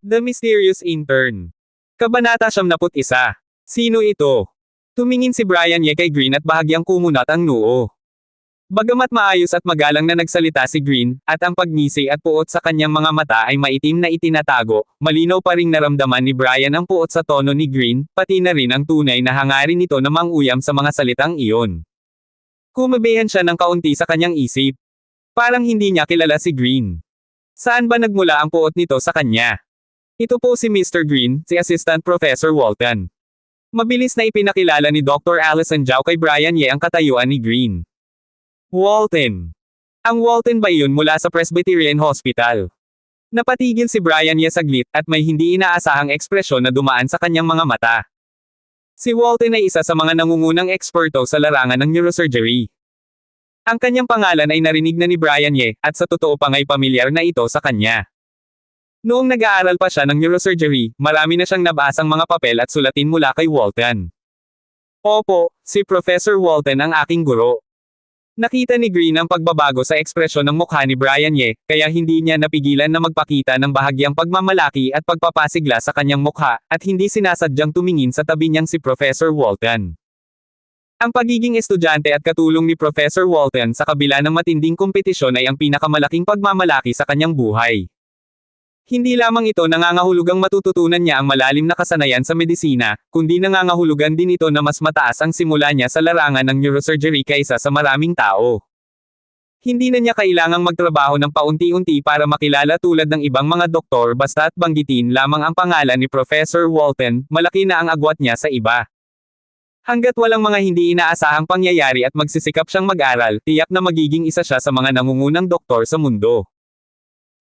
The Mysterious Intern. Kabanata 71. Sino ito? Tumingin si Brian Ye kay Green at bahagyang kumunat ang noo. Bagamat maayos at magalang na nagsalita si Green, at ang pagngisi at puot sa kanyang mga mata ay maitim na itinatago, malinaw pa ring naramdaman ni Brian ang puot sa tono ni Green, pati na rin ang tunay na hangarin nito na manguyam sa mga salitang iyon. Kumabehan siya ng kaunti sa kanyang isip. Parang hindi niya kilala si Green. Saan ba nagmula ang puot nito sa kanya? Ito po si Mr. Green, si Assistant Professor Walton. Mabilis na ipinakilala ni Dr. Allison Zhao kay Brian Ye ang katayuan ni Green. Walton. Ang Walton ba iyon mula sa Presbyterian Hospital? Napatigil si Brian Ye saglit at may hindi inaasahang ekspresyon na dumaan sa kanyang mga mata. Si Walton ay isa sa mga nangungunang eksperto sa larangan ng neurosurgery. Ang kanyang pangalan ay narinig na ni Brian Ye, at sa totoo pa nga'y pamilyar na ito sa kanya. Noong nag-aaral pa siya ng neurosurgery, marami na siyang nabasang mga papel at sulatin mula kay Walton. Opo, si Professor Walton ang aking guro. Nakita ni Green ang pagbabago sa ekspresyon ng mukha ni Brian Ye, kaya hindi niya napigilan na magpakita ng bahagyang pagmamalaki at pagpapasigla sa kanyang mukha, at hindi sinasadyang tumingin sa tabi niyang si Professor Walton. Ang pagiging estudyante at katulong ni Professor Walton sa kabila ng matinding kompetisyon ay ang pinakamalaking pagmamalaki sa kanyang buhay. Hindi lamang ito nangangahulugang matututunan niya ang malalim na kasanayan sa medisina, kundi nangangahulugan din ito na mas mataas ang simula niya sa larangan ng neurosurgery kaysa sa maraming tao. Hindi na niya kailangang magtrabaho ng paunti-unti para makilala tulad ng ibang mga doktor basta't banggitin lamang ang pangalan ni Professor Walton, malaki na ang agwat niya sa iba. Hanggat walang mga hindi inaasahang pangyayari at magsisikap siyang mag-aral, tiyak na magiging isa siya sa mga nangungunang doktor sa mundo.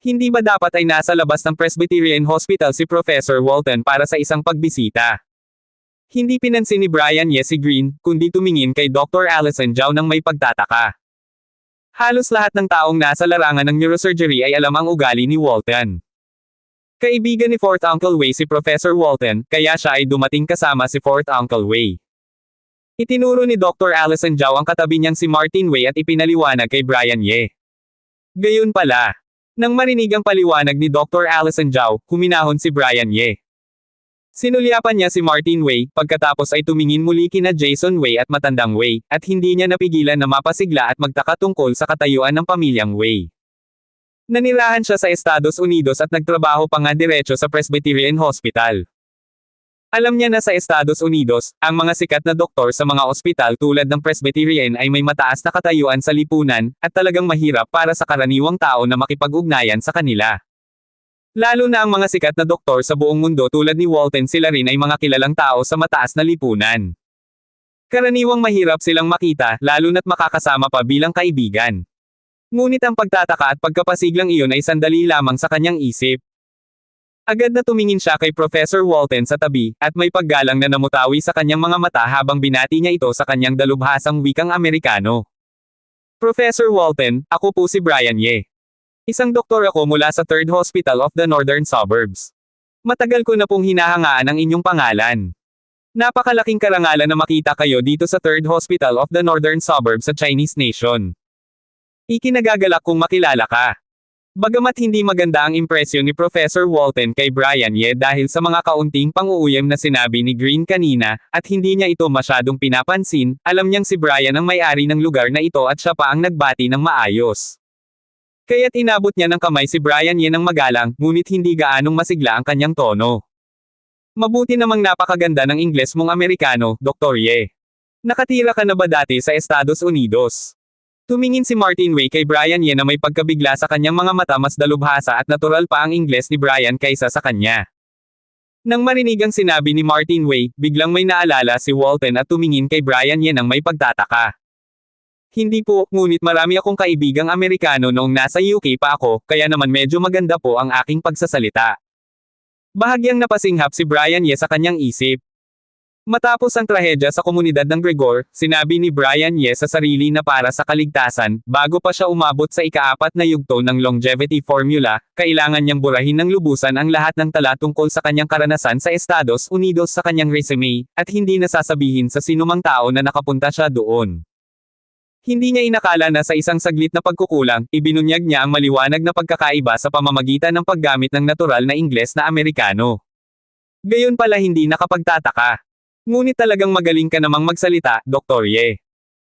Hindi ba dapat ay nasa labas ng Presbyterian Hospital si Professor Walton para sa isang pagbisita? Hindi pinansin ni Brian Ye si Green, kundi tumingin kay Dr. Allison Zhao nang may pagtataka. Halos lahat ng taong nasa larangan ng neurosurgery ay alam ang ugali ni Walton. Kaibigan ni Fourth Uncle Wei si Professor Walton, kaya siya ay dumating kasama si Fourth Uncle Wei. Itinuro ni Dr. Allison Zhao ang katabi niyang si Martin Wei at ipinaliwanag kay Brian Ye. Gayun pala. Nang marinig ang paliwanag ni Dr. Allison Zhao, huminahon si Brian Ye. Sinulyapan niya si Martin Wei, pagkatapos ay tumingin muli kina Jason Wei at Matandang Wei, at hindi niya napigilan na mapasigla at magtaka tungkol sa katayuan ng pamilyang Wei. Nanirahan siya sa Estados Unidos at nagtrabaho pa nga diretso sa Presbyterian Hospital. Alam niya na sa Estados Unidos, ang mga sikat na doktor sa mga ospital tulad ng Presbyterian ay may mataas na katayuan sa lipunan, at talagang mahirap para sa karaniwang tao na makipag-ugnayan sa kanila. Lalo na ang mga sikat na doktor sa buong mundo tulad ni Walton, sila rin ay mga kilalang tao sa mataas na lipunan. Karaniwang mahirap silang makita, lalo na't makakasama pa bilang kaibigan. Ngunit ang pagtataka at pagkapasiglang iyon ay sandali lamang sa kanyang isip. Agad na tumingin siya kay Professor Walton sa tabi, at may paggalang na namutawi sa kanyang mga mata habang binati niya ito sa kanyang dalubhasang wikang Amerikano. Professor Walton, ako po si Brian Ye. Isang doktor ako mula sa 3rd Hospital of the Northern Suburbs. Matagal ko na pong hinahangaan ang inyong pangalan. Napakalaking karangalan na makita kayo dito sa 3rd Hospital of the Northern Suburbs sa Chinese Nation. Ikinagagalak kong makilala ka. Bagamat hindi maganda ang impresyon ni Professor Walton kay Brian Ye dahil sa mga kaunting pang-uuyam na sinabi ni Green kanina, at hindi niya ito masyadong pinapansin, alam niyang si Brian ang may-ari ng lugar na ito at siya pa ang nagbati ng maayos. Kaya't inabot niya ng kamay si Brian Ye ng magalang, ngunit hindi gaanong masigla ang kanyang tono. Mabuti namang napakaganda ng Ingles mong Amerikano, Dr. Ye. Nakatira ka na ba dati sa Estados Unidos? Tumingin si Martin Wei kay Brian Ye na may pagkabigla sa kanyang mga mata, mas dalubhasa at natural pa ang Ingles ni Brian kaysa sa kanya. Nang marinig ang sinabi ni Martin Wei, biglang may naalala si Walton at tumingin kay Brian Ye nang may pagtataka. Hindi po, ngunit marami akong kaibigang Amerikano noong nasa UK pa ako, kaya naman medyo maganda po ang aking pagsasalita. Bahagyang napasinghap si Brian Ye sa kanyang isip. Matapos ang trahedya sa komunidad ng Gregor, sinabi ni Brian Ye sa sarili na para sa kaligtasan, bago pa siya umabot sa ika-4 na yugto ng longevity formula, kailangan niyang burahin ng lubusan ang lahat ng tala tungkol sa kanyang karanasan sa Estados Unidos sa kanyang resume, at hindi nasasabihin sa sinumang tao na nakapunta siya doon. Hindi niya inakala na sa isang saglit na pagkukulang, ibinunyag niya ang maliwanag na pagkakaiba sa pamamagitan ng paggamit ng natural na Ingles na Amerikano. Gayon pala hindi nakapagtataka. Ngunit talagang magaling ka namang magsalita, Dr. Ye.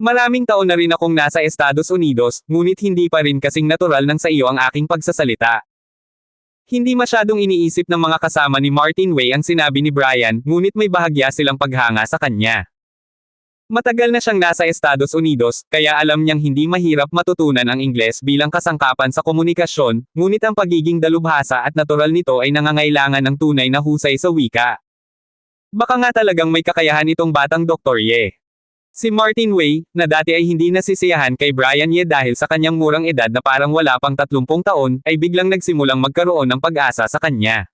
Maraming taon na rin akong nasa Estados Unidos, ngunit hindi pa rin kasing natural ng sa iyo ang aking pagsasalita. Hindi masyadong iniisip ng mga kasama ni Martin Wei ang sinabi ni Brian, ngunit may bahagya silang paghanga sa kanya. Matagal na siyang nasa Estados Unidos, kaya alam niyang hindi mahirap matutunan ang Ingles bilang kasangkapan sa komunikasyon, ngunit ang pagiging dalubhasa at natural nito ay nangangailangan ng tunay na husay sa wika. Baka nga talagang may kakayahan itong batang Dr. Ye. Si Martin Wei, na dati ay hindi nasisiyahan kay Brian Ye dahil sa kanyang murang edad na parang wala pang 30 taon, ay biglang nagsimulang magkaroon ng pag-asa sa kanya.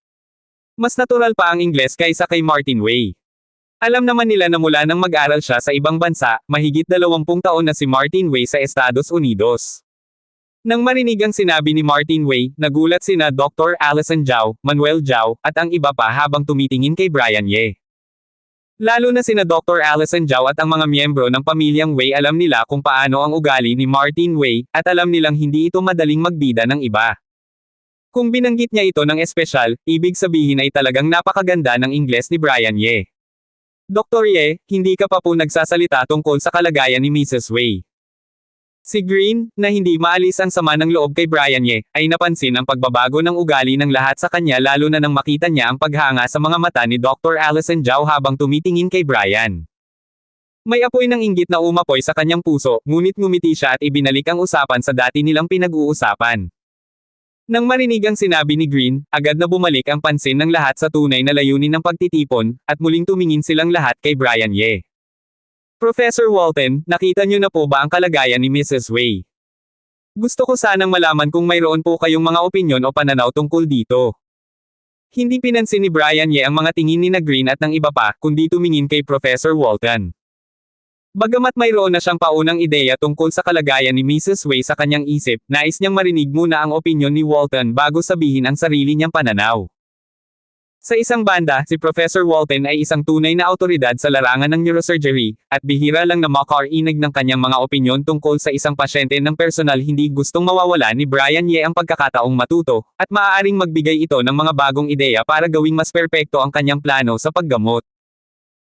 Mas natural pa ang Ingles kaysa kay Martin Wei. Alam naman nila na mula nang mag-aral siya sa ibang bansa, mahigit 20 taon na si Martin Wei sa Estados Unidos. Nang marinig ang sinabi ni Martin Wei, nagulat sina Dr. Allison Zhao, Manuel Zhao, at ang iba pa habang tumitingin kay Brian Ye. Lalo na sina Dr. Allison Zhao at ang mga miyembro ng pamilyang Wei alam nila kung paano ang ugali ni Martin Wei, at alam nilang hindi ito madaling magbida ng iba. Kung binanggit niya ito ng espesyal, ibig sabihin ay talagang napakaganda ng Ingles ni Brian Ye. Dr. Ye, hindi ka pa po nagsasalita tungkol sa kalagayan ni Mrs. Wei. Si Green, na hindi maalis ang sama ng loob kay Brian Ye, ay napansin ang pagbabago ng ugali ng lahat sa kanya lalo na nang makita niya ang paghanga sa mga mata ni Dr. Allison Zhao habang tumitingin kay Brian. May apoy ng inggit na umapoy sa kanyang puso, ngunit ngumiti siya at ibinalik ang usapan sa dati nilang pinag-uusapan. Nang marinig ang sinabi ni Green, agad na bumalik ang pansin ng lahat sa tunay na layunin ng pagtitipon, at muling tumingin silang lahat kay Brian Ye. Professor Walton, nakita niyo na po ba ang kalagayan ni Mrs. Wei? Gusto ko sanang malaman kung mayroon po kayong mga opinyon o pananaw tungkol dito. Hindi pinansin ni Brian Ye ang mga tingin ni na Green at ng iba pa, kundi tumingin kay Professor Walton. Bagamat mayroon na siyang paunang ideya tungkol sa kalagayan ni Mrs. Wei sa kanyang isip, nais niyang marinig muna ang opinyon ni Walton bago sabihin ang sarili niyang pananaw. Sa isang banda, si Professor Walton ay isang tunay na awtoridad sa larangan ng neurosurgery, at bihira lang na makarinig ng kanyang mga opinyon tungkol sa isang pasyente ng personal. Hindi gustong mawawala ni Brian Ye ang pagkakataong matuto, at maaaring magbigay ito ng mga bagong ideya para gawing mas perpekto ang kanyang plano sa paggamot.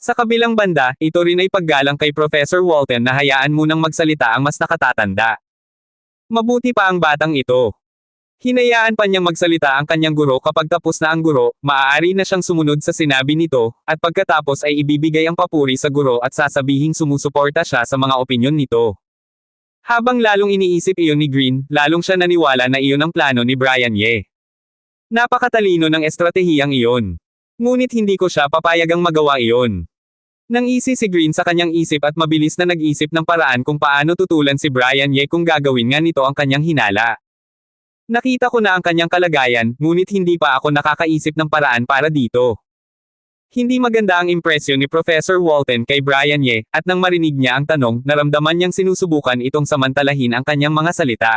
Sa kabilang banda, ito rin ay paggalang kay Professor Walton na hayaan munang magsalita ang mas nakatatanda. Mabuti pa ang batang ito. Hinayaan pa niyang magsalita ang kanyang guro. Kapag tapos na ang guro, maaari na siyang sumunod sa sinabi nito, at pagkatapos ay ibibigay ang papuri sa guro at sasabihing sumusuporta siya sa mga opinyon nito. Habang lalong iniisip iyon ni Green, lalong siya naniwala na iyon ang plano ni Brian Ye. Napakatalino ng estratehiyang iyon. Ngunit hindi ko siya papayagang magawa iyon. Nangisi si Green sa kanyang isip at mabilis na nag-isip ng paraan kung paano tutulan si Brian Ye kung gagawin nga nito ang kanyang hinala. Nakita ko na ang kanyang kalagayan, ngunit hindi pa ako nakakaisip ng paraan para dito. Hindi maganda ang impresyon ni Professor Walton kay Brian Ye, at nang marinig niya ang tanong, naramdaman niyang sinusubukan itong samantalahin ang kanyang mga salita.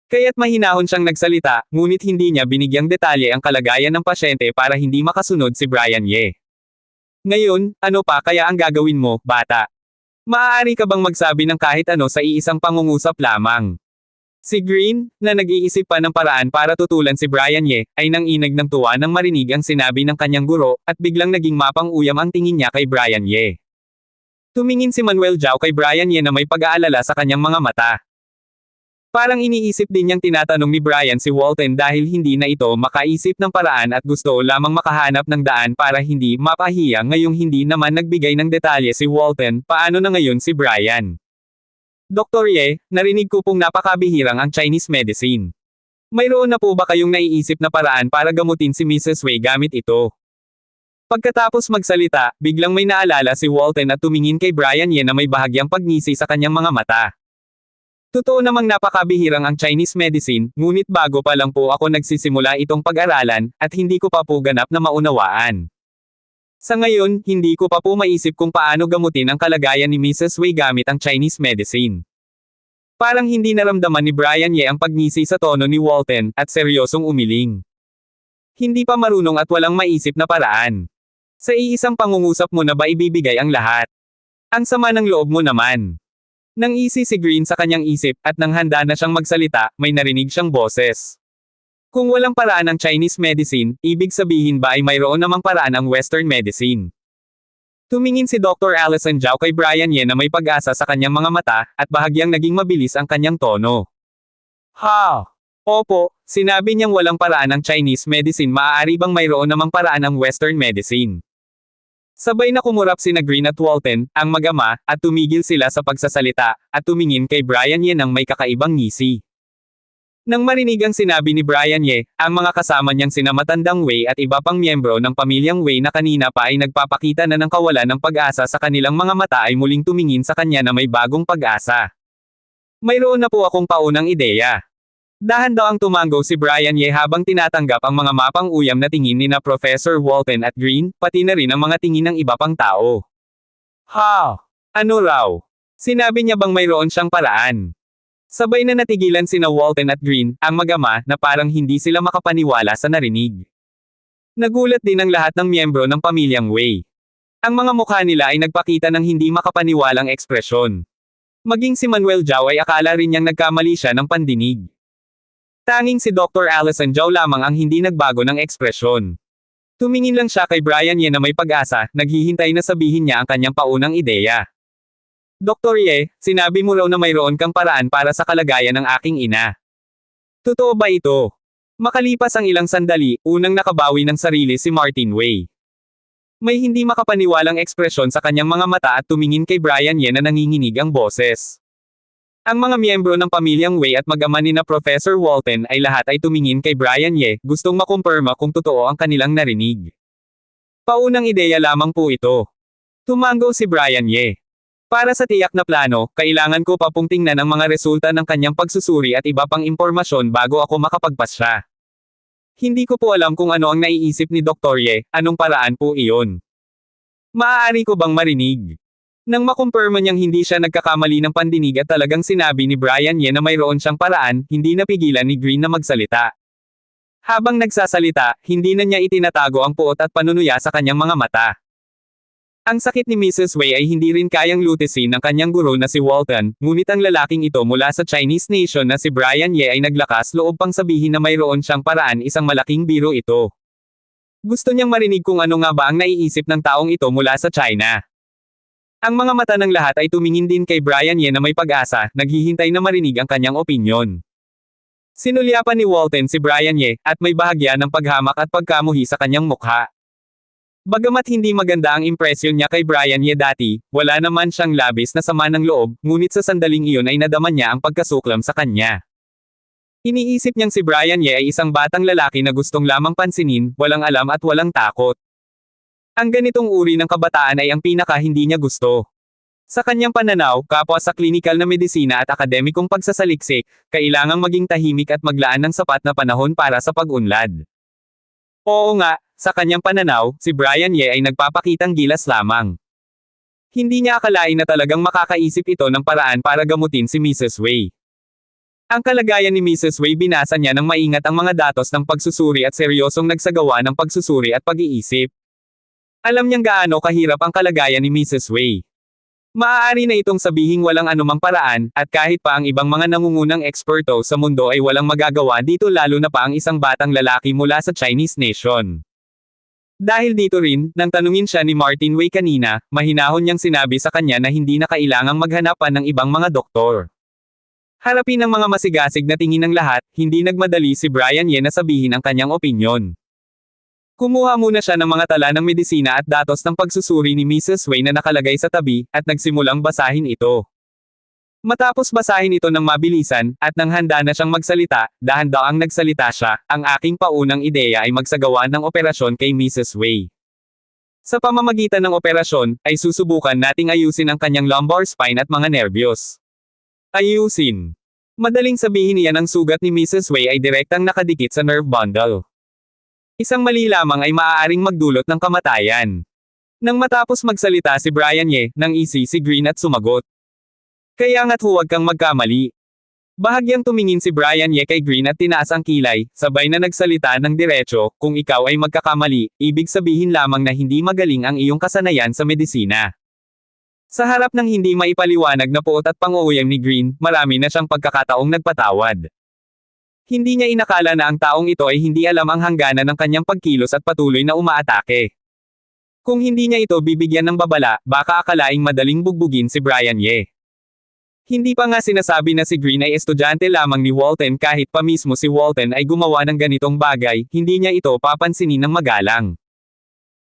Kaya't mahinahon siyang nagsalita, ngunit hindi niya binigyang detalye ang kalagayan ng pasyente para hindi makasunod si Brian Ye. Ngayon, ano pa kaya ang gagawin mo, bata? Maaari ka bang magsabi ng kahit ano sa iisang pangungusap lamang? Si Green, na nag-iisip pa ng paraan para tutulan si Brian Ye, ay nanginag ng tuwa nang marinig ang sinabi ng kanyang guro, at biglang naging mapang-uyam ang tingin niya kay Brian Ye. Tumingin si Manuel Zhao kay Brian Ye na may pag-aalala sa kanyang mga mata. Parang iniisip din niyang tinatanong ni Brian si Walton dahil hindi na ito makaisip ng paraan at gusto lamang makahanap ng daan para hindi mapahiya. Ngayong hindi naman nagbigay ng detalye si Walton, paano na ngayon si Brian? Dr. Ye, narinig ko pong napakabihirang ang Chinese medicine. Mayroon na po ba kayong naiisip na paraan para gamutin si Mrs. Wei gamit ito? Pagkatapos magsalita, biglang may naalala si Walton at tumingin kay Brian Ye na may bahagyang pagngisi sa kanyang mga mata. Totoo namang napakabihirang ang Chinese medicine, ngunit bago pa lang po ako nagsisimula itong pag-aralan, at hindi ko pa po ganap na maunawaan. Sa ngayon, hindi ko pa po maisip kung paano gamutin ang kalagayan ni Mrs. Wei gamit ang Chinese medicine. Parang hindi naramdaman ni Brian Ye ang pagngisi sa tono ni Walton, at seryosong umiling. Hindi pa marunong at walang maisip na paraan. Sa iisang pangungusap mo na ba ibibigay ang lahat? Ang sama ng loob mo naman. Nang isi si Green sa kanyang isip, at nang handa na siyang magsalita, may narinig siyang boses. Kung walang paraan ang Chinese medicine, ibig sabihin ba ay mayroon namang paraan ang Western medicine? Tumingin si Dr. Allison Zhao kay Brian Ye na may pag-asa sa kanyang mga mata, at bahagyang naging mabilis ang kanyang tono. Ha! Opo, sinabi niyang walang paraan ang Chinese medicine, maaari bang mayroon namang paraan ang Western medicine? Sabay na kumurap sina Green at Walton, ang mag-ama, at tumigil sila sa pagsasalita, at tumingin kay Brian Ye nang may kakaibang ngisi. Nang marinig ang sinabi ni Brian Ye, ang mga kasama niyang sina Matandang Wei at iba pang miyembro ng pamilyang Wei na kanina pa ay nagpapakita na ng kawalan ng pag-asa sa kanilang mga mata ay muling tumingin sa kanya na may bagong pag-asa. Mayroon na po akong paunang ideya. Dahan-dahang tumango si Brian Ye habang tinatanggap ang mga mapang uyam na tingin ni na Professor Walton at Green, pati na rin ang mga tingin ng iba pang tao. Ha! Ano raw? Sinabi niya bang mayroon siyang paraan? Sabay na natigilan sina Walton at Green, ang mag-ama, na parang hindi sila makapaniwala sa narinig. Nagulat din ang lahat ng miyembro ng pamilyang Wei. Ang mga mukha nila ay nagpakita ng hindi makapaniwalang ekspresyon. Maging si Manuel Zhao ay akala rin niyang nagkamali siya ng pandinig. Tanging si Dr. Allison Zhao lamang ang hindi nagbago ng ekspresyon. Tumingin lang siya kay Brian Ye na may pag-asa, naghihintay na sabihin niya ang kanyang paunang ideya. Dr. Ye, sinabi mo raw na mayroon kang paraan para sa kalagayan ng aking ina. Totoo ba ito? Makalipas ang ilang sandali, unang nakabawi ng sarili si Martin Wei. May hindi makapaniwalang ekspresyon sa kanyang mga mata at tumingin kay Brian Ye na nanginginig ang boses. Ang mga miyembro ng pamilyang Wei at mag-ama ni na Professor Walton ay lahat ay tumingin kay Brian Ye, gustong makumpirma kung totoo ang kanilang narinig. Paunang ideya lamang po ito. Tumango si Brian Ye. Para sa tiyak na plano, kailangan ko pa pong tingnan ang mga resulta ng kanyang pagsusuri at iba pang impormasyon bago ako makapagpasya. Hindi ko po alam kung ano ang naiisip ni Dr. Ye, anong paraan po iyon. Maaari ko bang marinig? Nang makumpirma niyang hindi siya nagkakamali ng pandinig at talagang sinabi ni Brian Ye na mayroon siyang paraan, hindi napigilan ni Green na magsalita. Habang nagsasalita, hindi na niya itinatago ang puot at panunuya sa kanyang mga mata. Ang sakit ni Mrs. Wei ay hindi rin kayang lutisin ng kanyang guro na si Walton, ngunit ang lalaking ito mula sa Chinese nation na si Brian Ye ay naglakas loob pang sabihin na mayroon siyang paraan, isang malaking biro ito. Gusto niyang marinig kung ano nga ba ang naiisip ng taong ito mula sa China. Ang mga mata ng lahat ay tumingin din kay Brian Ye na may pag-asa, naghihintay na marinig ang kanyang opinyon. Sinulyapan ni Walton si Brian Ye, at may bahagya ng paghamak at pagkamuhi sa kanyang mukha. Bagamat hindi maganda ang impresyon niya kay Brian Ye dati, wala naman siyang labis na sama ng loob, ngunit sa sandaling iyon ay nadaman niya ang pagkasuklam sa kanya. Iniisip niyang si Brian Ye ay isang batang lalaki na gustong lamang pansinin, walang alam at walang takot. Ang ganitong uri ng kabataan ay ang pinaka hindi niya gusto. Sa kanyang pananaw, kapwa sa klinikal na medisina at akademikong pagsasaliksik, kailangang maging tahimik at maglaan ng sapat na panahon para sa pag-unlad. Oo nga, sa kanyang pananaw, si Brian Ye ay nagpapakitang gilas lamang. Hindi niya akalain na talagang makakaisip ito ng paraan para gamutin si Mrs. Wei. Ang kalagayan ni Mrs. Wei binasa niya ng maingat ang mga datos ng pagsusuri at seryosong nagsagawa ng pagsusuri at pag-iisip. Alam niyang gaano kahirap ang kalagayan ni Mrs. Wei. Maaari na itong sabihing walang anumang paraan, at kahit pa ang ibang mga nangungunang eksperto sa mundo ay walang magagawa dito, lalo na pa ang isang batang lalaki mula sa Chinese nation. Dahil dito rin, nang tanungin siya ni Martin Wei kanina, mahinahon niyang sinabi sa kanya na hindi na kailangang maghanap pa ng ibang mga doktor. Harapin ang mga masigasig na tingin ng lahat, hindi nagmadali si Brian Ye na sabihin ang kanyang opinyon. Kumuha muna siya ng mga tala ng medisina at datos ng pagsusuri ni Mrs. Wei na nakalagay sa tabi, at nagsimulang basahin ito. Matapos basahin ito ng mabilisan, at nang handa na siyang magsalita, dahan-daang nagsalita siya, ang aking paunang ideya ay magsagawa ng operasyon kay Mrs. Wei. Sa pamamagitan ng operasyon, ay susubukan nating ayusin ang kanyang lumbar spine at mga nerbiyos. Ayusin. Madaling sabihin niya ang sugat ni Mrs. Wei ay direktang nakadikit sa nerve bundle. Isang mali lamang ay maaaring magdulot ng kamatayan. Nang matapos magsalita si Brian Ye, nang isi si Green at sumagot. Kaya nga't huwag kang magkamali. Bahagyang tumingin si Brian Ye kay Green at tinaas ang kilay, sabay na nagsalita ng diretso, kung ikaw ay magkakamali, ibig sabihin lamang na hindi magaling ang iyong kasanayan sa medisina. Sa harap ng hindi maipaliwanag na puot at pang-uuyam ni Green, marami na siyang pagkakataong nagpatawad. Hindi niya inakala na ang taong ito ay hindi alam ang hangganan ng kanyang pagkilos at patuloy na umaatake. Kung hindi niya ito bibigyan ng babala, baka akalaing madaling bugbugin si Brian Ye. Hindi pa nga sinasabi na si Green ay estudyante lamang ni Walton kahit pa mismo si Walton ay gumawa ng ganitong bagay, hindi niya ito papansinin ng magalang.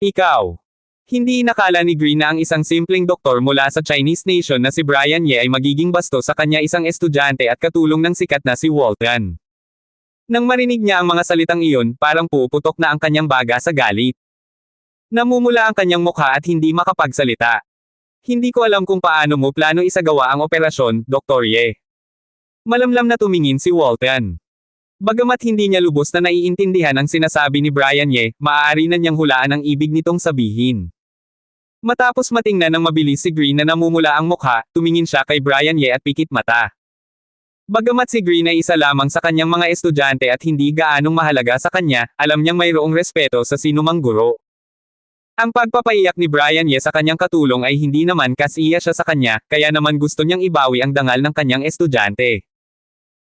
Ikaw. Hindi inakala ni Green na ang isang simpleng doktor mula sa Chinese nation na si Brian Ye ay magiging basto sa kanya isang estudyante at katulong ng sikat na si Walton. Nang marinig niya ang mga salitang iyon, parang puputok na ang kanyang baga sa galit. Namumula ang kanyang mukha at hindi makapagsalita. Hindi ko alam kung paano mo plano isagawa ang operasyon, Dr. Ye. Malamlam na tumingin si Walton. Bagamat hindi niya lubos na naiintindihan ang sinasabi ni Brian Ye, maaari na niyang hulaan ang ibig nitong sabihin. Matapos matingnan ng mabilis si Green na namumula ang mukha, tumingin siya kay Brian Ye at pikit mata. Bagamat si Green ay isa lamang sa kanyang mga estudyante at hindi gaanong mahalaga sa kanya, alam niyang mayroong respeto sa sinumang guro. Ang pagpapaiyak ni Brian Ye sa kanyang katulong ay hindi naman kasiya siya sa kanya, kaya naman gusto niyang ibawi ang dangal ng kanyang estudyante.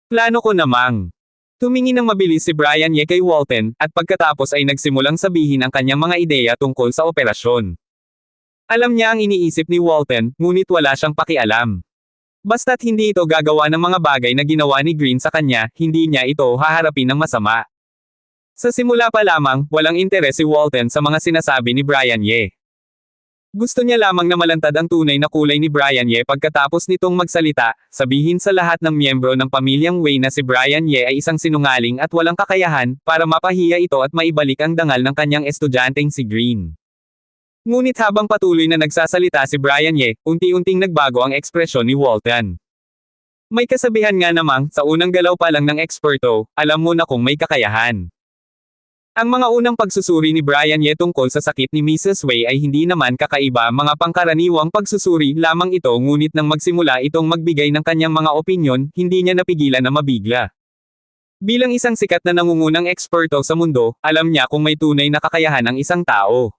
Plano ko namang. Tumingin ng mabilis si Brian Ye kay Walton, at pagkatapos ay nagsimulang sabihin ang kanyang mga ideya tungkol sa operasyon. Alam niya ang iniisip ni Walton, ngunit wala siyang pakialam. Basta't hindi ito gagawa ng mga bagay na ginawa ni Green sa kanya, hindi niya ito haharapin ng masama. Sa simula pa lamang, walang interes si Walton sa mga sinasabi ni Brian Ye. Gusto niya lamang na malantad ang tunay na kulay ni Brian Ye pagkatapos nitong magsalita, sabihin sa lahat ng miyembro ng pamilyang Wei na si Brian Ye ay isang sinungaling at walang kakayahan, para mapahiya ito at maibalik ang dangal ng kanyang estudyanteng si Green. Ngunit habang patuloy na nagsasalita si Brian Ye, unti-unting nagbago ang ekspresyon ni Walton. May kasabihan nga namang, sa unang galaw pa lang ng eksperto, alam mo na kung may kakayahan. Ang mga unang pagsusuri ni Brian Ye tungkol sa sakit ni Mrs. Wei ay hindi naman kakaiba, mga pangkaraniwang pagsusuri lamang ito, ngunit nang magsimula itong magbigay ng kanyang mga opinyon, hindi niya napigilan na mabigla. Bilang isang sikat na nangungunang eksperto sa mundo, alam niya kung may tunay na kakayahan ang isang tao.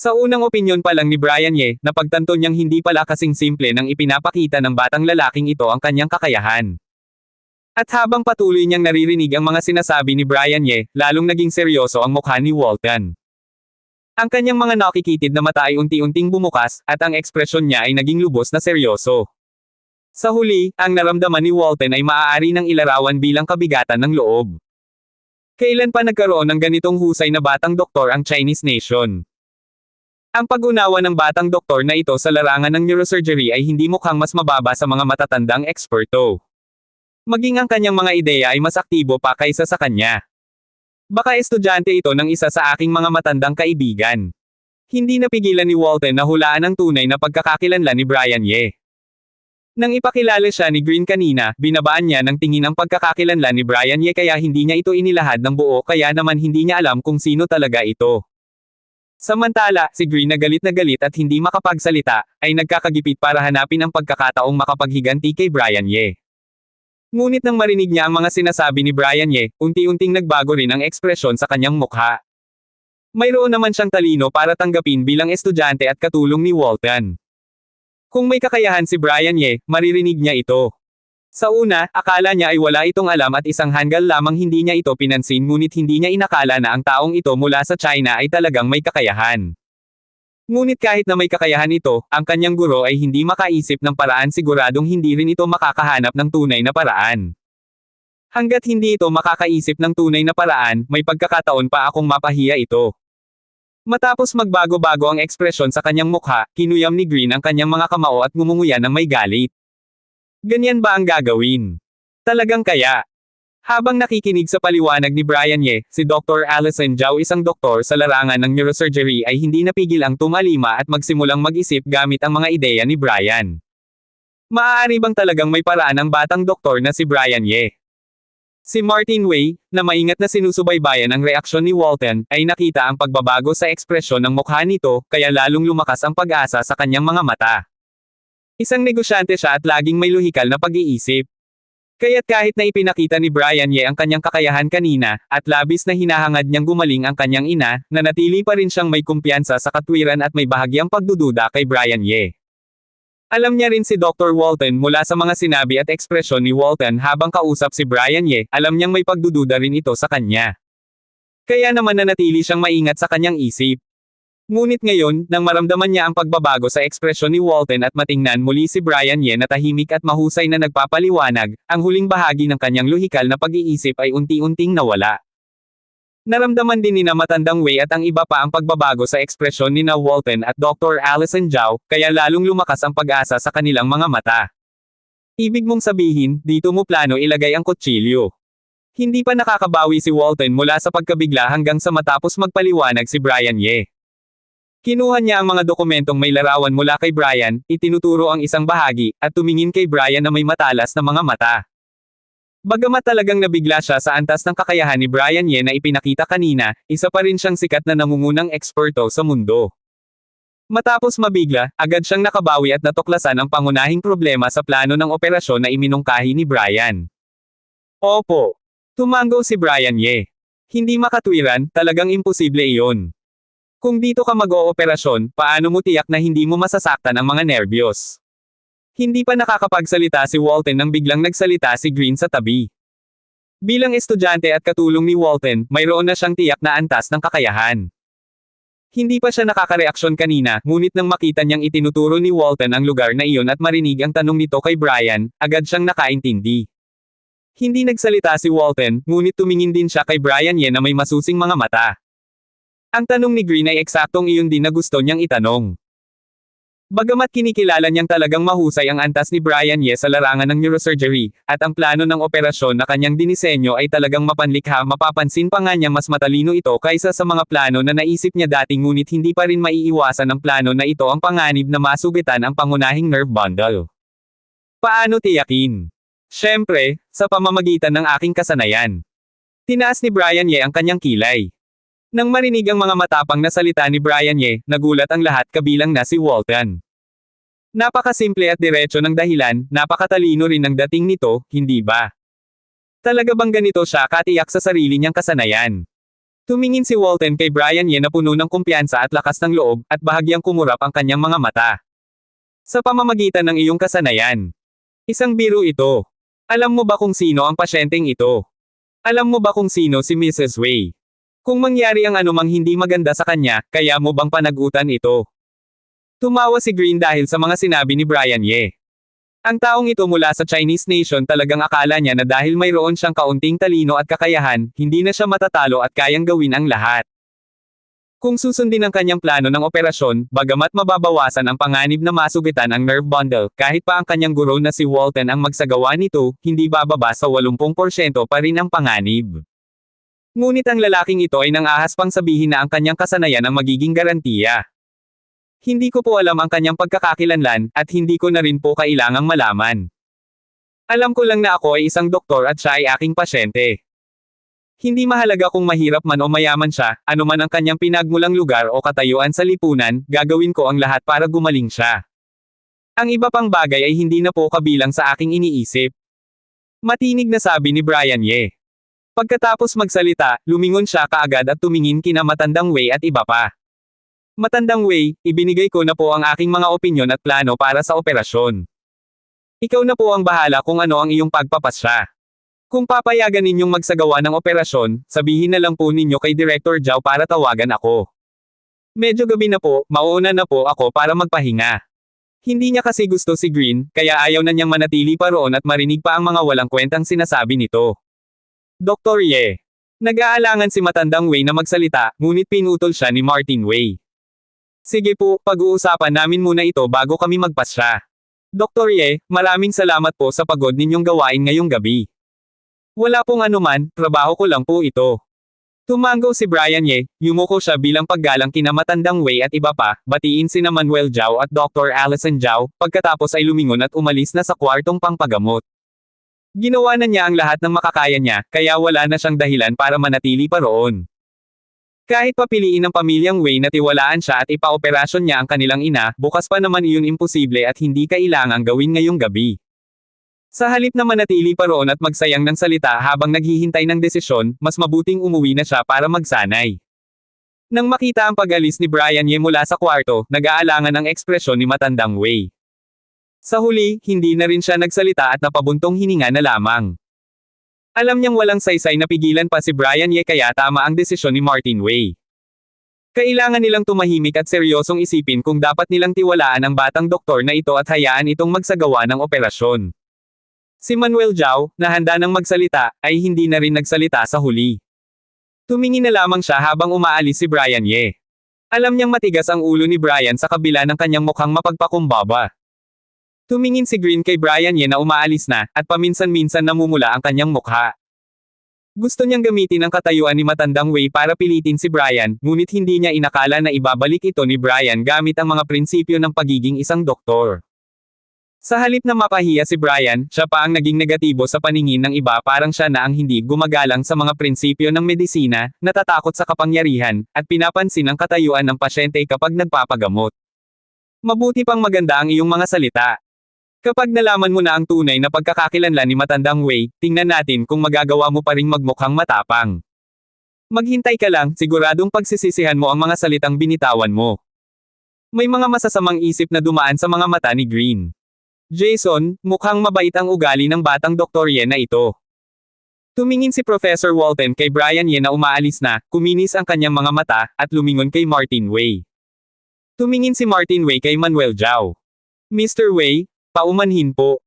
Sa unang opinyon pa lang ni Brian Ye, napagtanto niyang hindi pala kasing simple nang ipinapakita ng batang lalaking ito ang kanyang kakayahan. At habang patuloy niyang naririnig ang mga sinasabi ni Brian Ye, lalong naging seryoso ang mukha ni Walton. Ang kanyang mga nakikitid na mata ay unti-unting bumukas, at ang ekspresyon niya ay naging lubos na seryoso. Sa huli, ang naramdaman ni Walton ay maaari nang ilarawan bilang kabigatan ng loob. Kailan pa nagkaroon ng ganitong husay na batang doktor ang Chinese nation? Ang pag-unawa ng batang doktor na ito sa larangan ng neurosurgery ay hindi mukhang mas mababa sa mga matatandang eksperto. Maging ang kanyang mga ideya ay mas aktibo pa kaysa sa kanya. Baka estudyante ito ng isa sa aking mga matandang kaibigan. Hindi napigilan ni Walton na hulaan ang tunay na pagkakakilanlan ni Brian Ye. Nang ipakilala siya ni Green kanina, binabaan niya ng tingin ang pagkakakilanlan ni Brian Ye kaya hindi niya ito inilahad ng buo, kaya naman hindi niya alam kung sino talaga ito. Samantala, si Green na galit at hindi makapagsalita, ay nagkakagipit para hanapin ang pagkakataong makapaghiganti kay Brian Ye. Ngunit nang marinig niya ang mga sinasabi ni Brian Ye, unti-unting nagbago rin ang ekspresyon sa kanyang mukha. Mayroon naman siyang talino para tanggapin bilang estudyante at katulong ni Walton. Kung may kakayahan si Brian Ye, maririnig niya ito. Sa una, akala niya ay wala itong alam at isang hanggal lamang hindi niya ito pinansin, ngunit hindi niya inakala na ang taong ito mula sa China ay talagang may kakayahan. Ngunit kahit na may kakayahan ito, ang kanyang guro ay hindi makaisip ng paraan, siguradong hindi rin ito makakahanap ng tunay na paraan. Hanggat hindi ito makakaisip ng tunay na paraan, may pagkakataon pa akong mapahiya ito. Matapos magbago-bago ang ekspresyon sa kanyang mukha, kinuyam ni Green ang kanyang mga kamao at ngumunguya ng may galit. Ganyan ba ang gagawin? Talagang kaya? Habang nakikinig sa paliwanag ni Brian Ye, si Dr. Allison Zhao, isang doktor sa larangan ng neurosurgery, ay hindi napigil ang tumalima at magsimulang mag-isip gamit ang mga ideya ni Brian. Maaari bang talagang may paraan ang batang doktor na si Brian Ye? Si Martin Wei, na maingat na sinusubaybayan ang reaksyon ni Walton, ay nakita ang pagbabago sa ekspresyon ng mukha nito, kaya lalong lumakas ang pag-asa sa kanyang mga mata. Isang negosyante siya at laging may lohikal na pag-iisip. Kaya't kahit na ipinakita ni Brian Ye ang kanyang kakayahan kanina, at labis na hinahangad niyang gumaling ang kanyang ina, nanatili pa rin siyang may kumpiyansa sa katwiran at may bahagyang pagdududa kay Brian Ye. Alam niya rin si Dr. Walton mula sa mga sinabi at ekspresyon ni Walton habang kausap si Brian Ye, alam niyang may pagdududa rin ito sa kanya. Kaya naman nanatili siyang maingat sa kanyang isip. Ngunit ngayon, nang maramdaman niya ang pagbabago sa ekspresyon ni Walton at matingnan muli si Brian Ye na tahimik at mahusay na nagpapaliwanag, ang huling bahagi ng kanyang lohikal na pag-iisip ay unti-unting nawala. Naramdaman din ni na Matandang Wei at ang iba pa ang pagbabago sa ekspresyon ni na Walton at Dr. Allison Zhao, kaya lalong lumakas ang pag-asa sa kanilang mga mata. Ibig mong sabihin, dito mo plano ilagay ang kutsilyo. Hindi pa nakakabawi si Walton mula sa pagkabigla hanggang sa matapos magpaliwanag si Brian Ye. Kinuha niya ang mga dokumentong may larawan mula kay Brian, itinuturo ang isang bahagi, at tumingin kay Brian na may matalas na mga mata. Bagamat talagang nabigla siya sa antas ng kakayahan ni Brian Ye na ipinakita kanina, isa pa rin siyang sikat na nangungunang eksperto sa mundo. Matapos mabigla, agad siyang nakabawi at natuklasan ang pangunahing problema sa plano ng operasyon na iminungkahi ni Brian. Opo. Tumango si Brian Ye. Hindi makatwiran, talagang imposible iyon. Kung dito ka mag-ooperasyon, paano mo tiyak na hindi mo masasaktan ang mga nerbiyos? Hindi pa nakakapagsalita si Walton nang biglang nagsalita si Green sa tabi. Bilang estudyante at katulong ni Walton, mayroon na siyang tiyak na antas ng kakayahan. Hindi pa siya nakakareaksyon kanina, ngunit nang makita niyang itinuturo ni Walton ang lugar na iyon at marinig ang tanong nito kay Brian, agad siyang nakaintindi. Hindi nagsalita si Walton, ngunit tumingin din siya kay Brian Ye na may masusing mga mata. Ang tanong ni Green ay eksaktong iyon din na gusto niyang itanong. Bagamat kinikilala niyang talagang mahusay ang antas ni Brian Ye sa larangan ng neurosurgery, at ang plano ng operasyon na kanyang dinisenyo ay talagang mapanlikha, mapapansin pa nga niya mas matalino ito kaysa sa mga plano na naisip niya dati, ngunit hindi pa rin maiiwasan ang plano na ito ang panganib na masugitan ang pangunahing nerve bundle. Paano tiyakin? Siyempre, sa pamamagitan ng aking kasanayan. Tinaas ni Brian Ye ang kanyang kilay. Nang marinig ang mga matapang na salita ni Brian Ye, nagulat ang lahat kabilang na si Walton. Napakasimple at diretso ng dahilan, napakatalino rin ng dating nito, hindi ba? Talaga bang ganito siya katiyak sa sarili niyang kasanayan? Tumingin si Walton kay Brian Ye na puno ng kumpiyansa at lakas ng loob, at bahagyang kumurap ang kanyang mga mata. Sa pamamagitan ng iyong kasanayan. Isang biro ito. Alam mo ba kung sino ang pasyenteng ito? Alam mo ba kung sino si Mrs. Wei? Kung mangyari ang anumang hindi maganda sa kanya, kaya mo bang panagutan ito? Tumawa si Green dahil sa mga sinabi ni Brian Ye. Ang taong ito mula sa Chinese nation talagang akala niya na dahil mayroon siyang kaunting talino at kakayahan, hindi na siya matatalo at kayang gawin ang lahat. Kung susundin ang kanyang plano ng operasyon, bagamat mababawasan ang panganib na masugitan ang nerve bundle, kahit pa ang kanyang guro na si Walton ang magsagawa nito, hindi bababa sa 80% pa rin ang panganib. Ngunit ang lalaking ito ay nang-ahas pang sabihin na ang kanyang kasanayan ang magiging garantiya. Hindi ko po alam ang kanyang pagkakakilanlan, at hindi ko na rin po kailangang malaman. Alam ko lang na ako ay isang doktor at siya ay aking pasyente. Hindi mahalaga kung mahirap man o mayaman siya, anuman ang kanyang pinagmulang lugar o katayuan sa lipunan, gagawin ko ang lahat para gumaling siya. Ang iba pang bagay ay hindi na po kabilang sa aking iniisip. Matinig na sabi ni Brian Ye. Pagkatapos magsalita, lumingon siya kaagad at tumingin kina Matandang Wei at iba pa. Matandang Wei, ibinigay ko na po ang aking mga opinyon at plano para sa operasyon. Ikaw na po ang bahala kung ano ang iyong pagpapasya. Kung papayagan ninyong magsagawa ng operasyon, sabihin na lang po ninyo kay Director Zhao para tawagan ako. Medyo gabi na po, mauuna na po ako para magpahinga. Hindi niya kasi gusto si Green, kaya ayaw na niyang manatili pa roon at marinig pa ang mga walang kwentang sinasabi nito. Dr. Ye. Nag-aalangan si Matandang Wei na magsalita, ngunit pinutol siya ni Martin Wei. Sige po, pag-uusapan namin muna ito bago kami magpasya. Dr. Ye, maraming salamat po sa pagod ninyong gawain ngayong gabi. Wala pong anuman, trabaho ko lang po ito. Tumango si Brian Ye, yumuko siya bilang paggalang kina Matandang Wei at iba pa, batiin sina Manuel Zhao at Dr. Allison Zhao, pagkatapos ay lumingon at umalis na sa kwartong pangpagamot. Ginawa na niya ang lahat ng makakaya niya, kaya wala na siyang dahilan para manatili pa roon. Kahit papiliin ng pamilyang Wei na tiwalaan siya at ipaoperasyon niya ang kanilang ina, bukas pa naman iyon imposible at hindi kailangang gawin ngayong gabi. Sa halip na manatili pa roon at magsayang ng salita habang naghihintay ng desisyon, mas mabuting umuwi na siya para magsanay. Nang makita ang pag-alis ni Brian Ye mula sa kwarto, nag-aalangan ang ekspresyon ni Matandang Wei. Sa huli, hindi na rin siya nagsalita at napabuntong hininga na lamang. Alam niyang walang saysay na pigilan pa si Brian Ye kaya tama ang desisyon ni Martin Wei. Kailangan nilang tumahimik at seryosong isipin kung dapat nilang tiwalaan ang batang doktor na ito at hayaan itong magsagawa ng operasyon. Si Manuel Zhao, na handa nang magsalita, ay hindi na rin nagsalita sa huli. Tumingin na lamang siya habang umaalis si Brian Ye. Alam niyang matigas ang ulo ni Brian sa kabila ng kanyang mukhang mapagpakumbaba. Tumingin si Green kay Brian Ye na umaalis na, at paminsan-minsan namumula ang kanyang mukha. Gusto niyang gamitin ang katayuan ni matandang Wei para pilitin si Brian, ngunit hindi niya inakala na ibabalik ito ni Brian gamit ang mga prinsipyo ng pagiging isang doktor. Sa halip na mapahiya si Brian, siya pa ang naging negatibo sa paningin ng iba parang siya na ang hindi gumagalang sa mga prinsipyo ng medisina, natatakot sa kapangyarihan, at pinapansin ang katayuan ng pasyente kapag nagpapagamot. Mabuti pang maganda ang iyong mga salita. Kapag nalaman mo na ang tunay na pagkakakilanlan ni matandang Wei, tingnan natin kung magagawa mo pa ring magmukhang matapang. Maghintay ka lang, siguradong pagsisisihan mo ang mga salitang binitawan mo. May mga masasamang isip na dumaan sa mga mata ni Green. Jason, mukhang mabait ang ugali ng batang Dr. Ye na ito. Tumingin si Professor Walton kay Brian Ye na umaalis na, kuminis ang kanyang mga mata, at lumingon kay Martin Wei. Tumingin si Martin Wei kay Manuel Zhao. Mr. Wei, paumanhin po.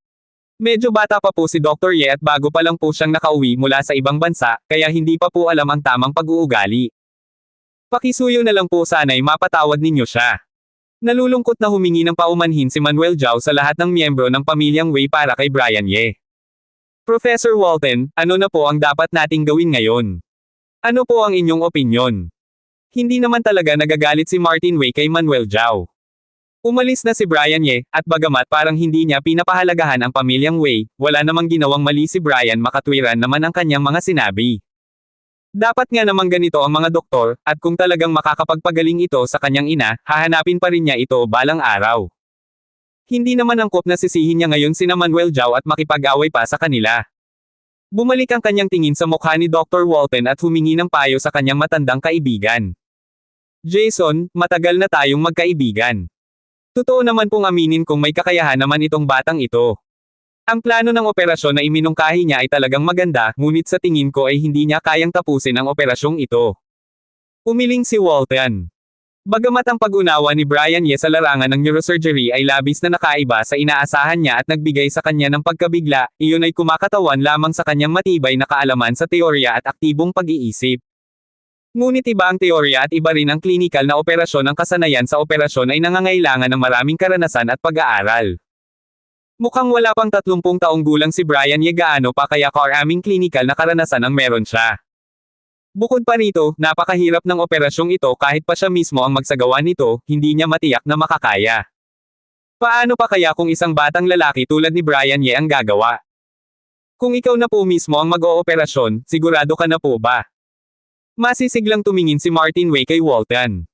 Medyo bata pa po si Dr. Ye at bago pa lang po siyang nakauwi mula sa ibang bansa, kaya hindi pa po alam ang tamang pag-uugali. Pakisuyo na lang po sana'y mapatawad ninyo siya. Nalulungkot na humingi ng paumanhin si Manuel Zhao sa lahat ng miyembro ng pamilyang Wei para kay Brian Ye. Professor Walton, ano na po ang dapat nating gawin ngayon? Ano po ang inyong opinyon? Hindi naman talaga nagagalit si Martin Wei kay Manuel Zhao. Umalis na si Brian Ye, at bagamat parang hindi niya pinapahalagahan ang pamilyang Wei, wala namang ginawang mali si Brian, makatwiran naman ang kanyang mga sinabi. Dapat nga namang ganito ang mga doktor, at kung talagang makakapagpagaling ito sa kanyang ina, hahanapin pa rin niya ito balang araw. Hindi naman angkop na sisihin niya ngayon sina Manuel Zhao at makipag-away pa sa kanila. Bumalik ang kanyang tingin sa mukha ni Dr. Walton at humingi ng payo sa kanyang matandang kaibigan. Jason, matagal na tayong magkaibigan. Totoo naman pong aminin kung may kakayahan naman itong batang ito. Ang plano ng operasyon na iminungkahi niya ay talagang maganda, ngunit sa tingin ko ay hindi niya kayang tapusin ang operasyong ito. Umiling si Walton. Bagamat ang pag-unawa ni Brian Ye sa larangan ng neurosurgery ay labis na nakaiba sa inaasahan niya at nagbigay sa kanya ng pagkabigla, iyon ay kumakatawan lamang sa kanyang matibay na kaalaman sa teorya at aktibong pag-iisip. Ngunit iba ang teorya at iba rin ang klinikal na operasyon. Ang kasanayan sa operasyon ay nangangailangan ng maraming karanasan at pag-aaral. Mukhang wala pang 30 taong gulang si Brian Ye, gaano pa kaya karaming klinikal na karanasan ang meron siya. Bukod pa rito, napakahirap ng operasyong ito kahit pa siya mismo ang magsagawa nito, hindi niya matiyak na makakaya. Paano pa kaya kung isang batang lalaki tulad ni Brian Ye ang gagawa? Kung ikaw na po mismo ang mag-ooperasyon, sigurado ka na po ba? Masisiglang tumingin si Martin Wei kay Walton.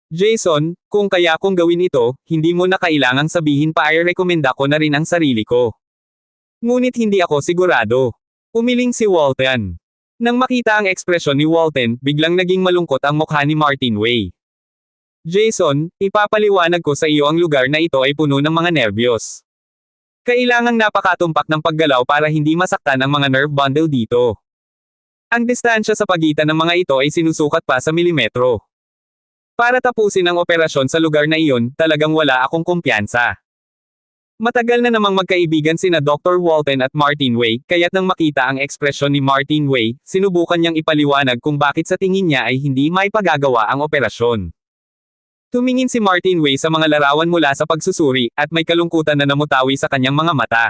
Jason, kung gawin ito, hindi mo na kailangang sabihin pa ay rekomenda ko na rin ang sarili ko. Ngunit hindi ako sigurado. Umiling si Walton. Nang makita ang ekspresyon ni Walton, biglang naging malungkot ang mukha ni Martin Wei. Jason, ipapaliwanag ko sa iyo ang lugar na ito ay puno ng mga nerbiyos. Kailangang napakatumpak ng paggalaw para hindi masaktan ang mga nerve bundle dito. Ang distansya sa pagitan ng mga ito ay sinusukat pa sa milimetro. Para tapusin ang operasyon sa lugar na iyon, talagang wala akong kumpiyansa. Matagal na namang magkaibigan sina Dr. Walton at Martin Wei, kaya't nang makita ang ekspresyon ni Martin Wei, sinubukan niyang ipaliwanag kung bakit sa tingin niya ay hindi maipagagawa ang operasyon. Tumingin si Martin Wei sa mga larawan mula sa pagsusuri, at may kalungkutan na namutawi sa kanyang mga mata.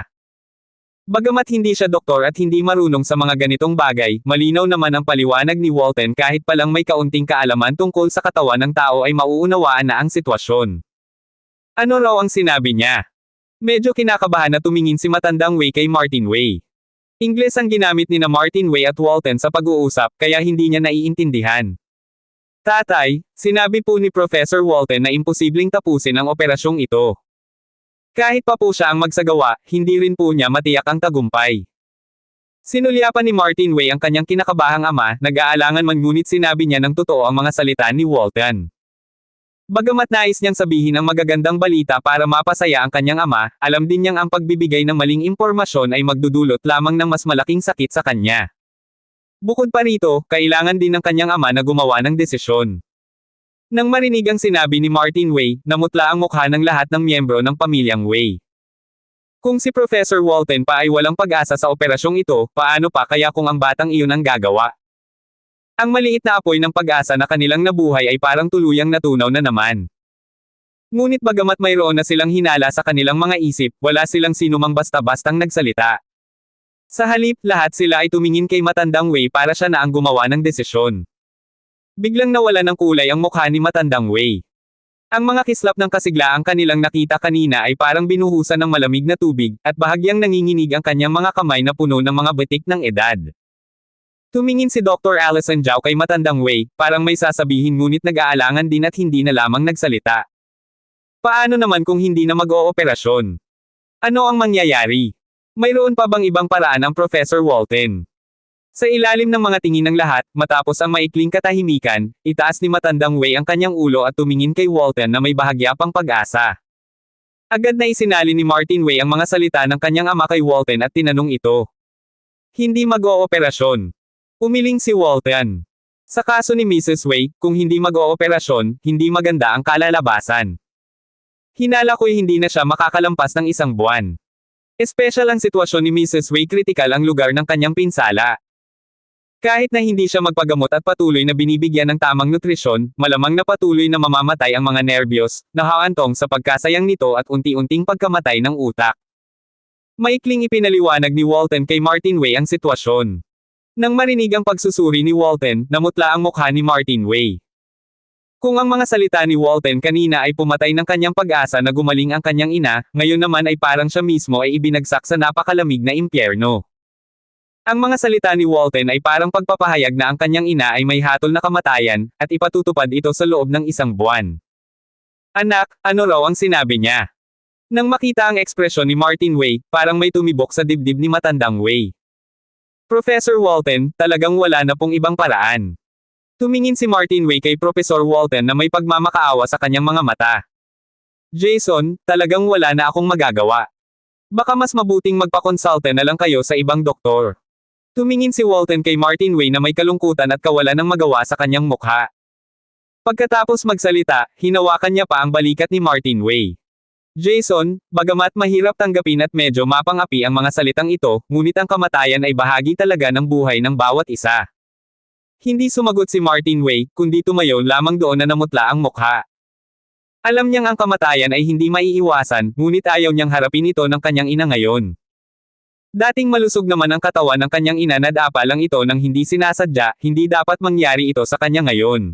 Bagamat hindi siya doktor at hindi marunong sa mga ganitong bagay, malinaw naman ang paliwanag ni Walton kahit palang may kaunting kaalaman tungkol sa katawan ng tao ay mauunawaan na ang sitwasyon. Ano raw ang sinabi niya? Medyo kinakabahan na tumingin si matandang Wei kay Martin Wei. Ingles ang ginamit ni na Martin Wei at Walton sa pag-uusap kaya hindi niya naiintindihan. Tatay, sinabi po ni Professor Walton na imposibleng tapusin ang operasyong ito. Kahit pa po siya ang magsagawa, hindi rin po niya matiyak ang tagumpay. Sinulyapan ni Martin Wei ang kanyang kinakabahang ama, nag-aalangan man ngunit sinabi niya ng totoo ang mga salita ni Walton. Bagamat nais niyang sabihin ang magagandang balita para mapasaya ang kanyang ama, alam din niyang ang pagbibigay ng maling impormasyon ay magdudulot lamang ng mas malaking sakit sa kanya. Bukod pa rito, kailangan din ng kanyang ama na gumawa ng desisyon. Nang marinig ang sinabi ni Martin Wei, namutla ang mukha ng lahat ng miyembro ng pamilyang Wei. Kung si Professor Walton pa ay walang pag-asa sa operasyong ito, paano pa kaya kung ang batang iyon ang gagawa? Ang maliit na apoy ng pag-asa na kanilang nabuhay ay parang tuluyang natunaw na naman. Ngunit bagamat mayroon na silang hinala sa kanilang mga isip, wala silang sinumang basta-bastang nagsalita. Sa halip, lahat sila ay tumingin kay Matandang Wei para siya na ang gumawa ng desisyon. Biglang nawala ng kulay ang mukha ni Matandang Wei. Ang mga kislap ng kasiglaang kanilang nakita kanina ay parang binuhusan ng malamig na tubig, at bahagyang nanginginig ang kanyang mga kamay na puno ng mga batik ng edad. Tumingin si Dr. Allison Zhao kay Matandang Wei, parang may sasabihin ngunit nag-aalangan din at hindi na lamang nagsalita. Paano naman kung hindi na mag-ooperasyon? Ano ang mangyayari? Mayroon pa bang ibang paraan ang Professor Walton? Sa ilalim ng mga tingin ng lahat, matapos ang maikling katahimikan, itaas ni Matandang Wei ang kanyang ulo at tumingin kay Walton na may bahagya pang pag-asa. Agad na isinali ni Martin Wei ang mga salita ng kanyang ama kay Walton at tinanong ito. Hindi mag-ooperasyon. Umiling si Walton. Sa kaso ni Mrs. Wei, kung hindi mag-ooperasyon, hindi maganda ang kalalabasan. Hinala ko'y hindi na siya makakalampas ng 1 buwan. Espesyal ang sitwasyon ni Mrs. Wei, kritikal ang lugar ng kanyang pinsala. Kahit na hindi siya magpagamot at patuloy na binibigyan ng tamang nutrisyon, malamang na patuloy na mamamatay ang mga nerbiyos, nahaantong sa pagkasayang nito at unti-unting pagkamatay ng utak. Maikling ipinaliwanag ni Walton kay Martin Wei ang sitwasyon. Nang marinig ang pagsusuri ni Walton, namutla ang mukha ni Martin Wei. Kung ang mga salita ni Walton kanina ay pumatay ng kanyang pag-asa na gumaling ang kanyang ina, ngayon naman ay parang siya mismo ay ibinagsak sa napakalamig na impyerno. Ang mga salita ni Walton ay parang pagpapahayag na ang kanyang ina ay may hatol na kamatayan, at ipatutupad ito sa loob ng 1 buwan. Anak, ano raw ang sinabi niya? Nang makita ang ekspresyon ni Martin Wei, parang may tumibok sa dibdib ni Matandang Wei. Professor Walton, talagang wala na pong ibang paraan. Tumingin si Martin Wei kay Professor Walton na may pagmamakaawa sa kanyang mga mata. Jason, talagang wala na akong magagawa. Baka mas mabuting magpakonsulta na lang kayo sa ibang doktor. Tumingin si Walton kay Martin Wei na may kalungkutan at kawalan ng magawa sa kanyang mukha. Pagkatapos magsalita, hinawakan niya pa ang balikat ni Martin Wei. Jason, bagamat mahirap tanggapin at medyo mapang-api ang mga salitang ito, ngunit ang kamatayan ay bahagi talaga ng buhay ng bawat isa. Hindi sumagot si Martin Wei, kundi tumayo lamang doon na namutla ang mukha. Alam niyang ang kamatayan ay hindi maiiwasan, ngunit ayaw niyang harapin ito ng kanyang ina ngayon. Dating malusog naman ang katawan ng kanyang ina na dapa lang ito nang hindi sinasadya, hindi dapat mangyari ito sa kanya ngayon.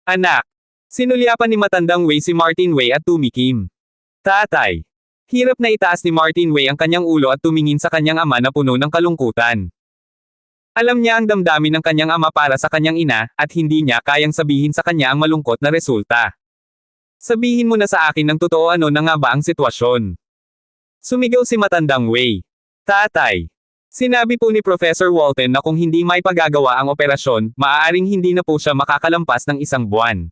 Anak. Sinulyapan ni Matandang Wei si Martin Wei at tumikim. Tatay. Hirap na itaas ni Martin Wei ang kanyang ulo at tumingin sa kanyang ama na puno ng kalungkutan. Alam niya ang damdamin ng kanyang ama para sa kanyang ina, at hindi niya kayang sabihin sa kanya ang malungkot na resulta. Sabihin mo na sa akin ng totoo, ano na nga ba ang sitwasyon? Sumigaw si Matandang Wei. Tatay. Sinabi po ni Professor Walton na kung hindi may pagagawa ang operasyon, maaaring hindi na po siya makakalampas ng 1 buwan.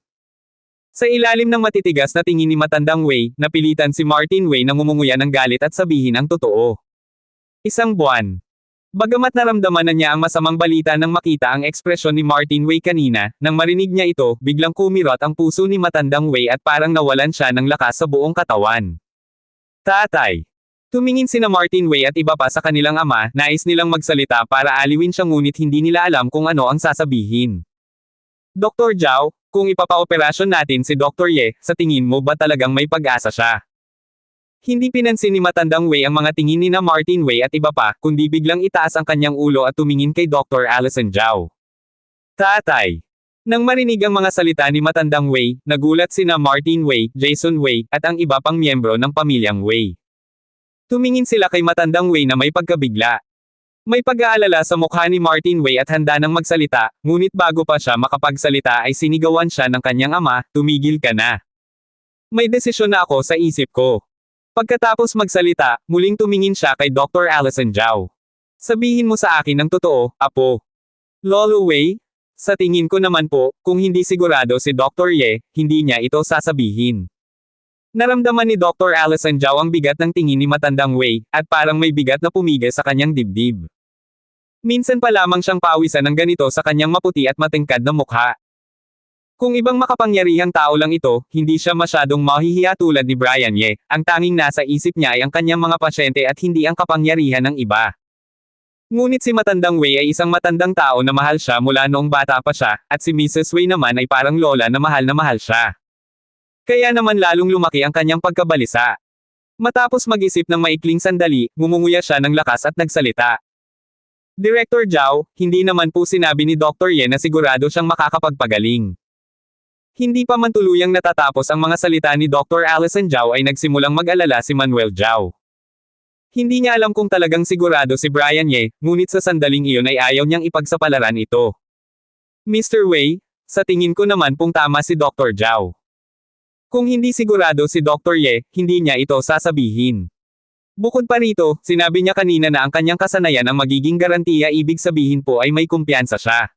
Sa ilalim ng matitigas na tingin ni Matandang Wei, napilitan si Martin Wei na ngumunguya ng galit at sabihin ang totoo. 1 buwan. Bagamat naramdaman na niya ang masamang balita nang makita ang ekspresyon ni Martin Wei kanina, nang marinig niya ito, biglang kumirot ang puso ni Matandang Wei at parang nawalan siya ng lakas sa buong katawan. Tatay. Tumingin sina Martin Wei at iba pa sa kanilang ama, nais nilang magsalita para aliwin siya ngunit hindi nila alam kung ano ang sasabihin. Dr. Zhao, kung ipapa-operasyon natin si Dr. Ye, sa tingin mo ba talagang may pag-asa siya? Hindi pinansin ni Matandang Wei ang mga tingin ni na Martin Wei at iba pa, kundi biglang itaas ang kanyang ulo at tumingin kay Dr. Allison Zhao. Tatay. Nang marinig ang mga salita ni Matandang Wei, nagulat sina Martin Wei, Jason Wei, at ang iba pang miyembro ng pamilyang Wei. Tumingin sila kay Matandang Wei na may pagkabigla. May pag-aalala sa mukha ni Martin Wei at handa nang magsalita, ngunit bago pa siya makapagsalita ay sinigawan siya ng kanyang ama, tumigil ka na. May desisyon na ako sa isip ko. Pagkatapos magsalita, muling tumingin siya kay Dr. Allison Zhao. Sabihin mo sa akin ang totoo, apo. Lolo Wei? Sa tingin ko naman po, kung hindi sigurado si Dr. Ye, hindi niya ito sasabihin. Naramdaman ni Dr. Allison Zhao ang bigat ng tingin ni Matandang Wei, at parang may bigat na pumigil sa kanyang dibdib. Minsan pa lamang siyang pawisan ng ganito sa kanyang maputi at matingkad na mukha. Kung ibang makapangyarihang tao lang ito, hindi siya masyadong mahihiya tulad ni Brian Ye, ang tanging nasa isip niya ay ang kanyang mga pasyente at hindi ang kapangyarihan ng iba. Ngunit si Matandang Wei ay isang matandang tao na mahal siya mula noong bata pa siya, at si Mrs. Wei naman ay parang lola na mahal siya. Kaya naman lalong lumaki ang kanyang pagkabalisa. Matapos mag-isip ng maikling sandali, ngumunguya siya ng lakas at nagsalita. Director Zhao, hindi naman po sinabi ni Dr. Ye na sigurado siyang makakapagpagaling. Hindi pa man tuluyang natatapos ang mga salita ni Dr. Allison Zhao ay nagsimulang mag-alala si Manuel Zhao. Hindi niya alam kung talagang sigurado si Brian Ye, ngunit sa sandaling iyon ay ayaw niyang ipagsapalaran ito. Mr. Wei, sa tingin ko naman pong tama si Dr. Zhao. Kung hindi sigurado si Dr. Ye, hindi niya ito sasabihin. Bukod pa rito, sinabi niya kanina na ang kanyang kasanayan ang magiging garantiya, ibig sabihin po ay may kumpiyansa siya.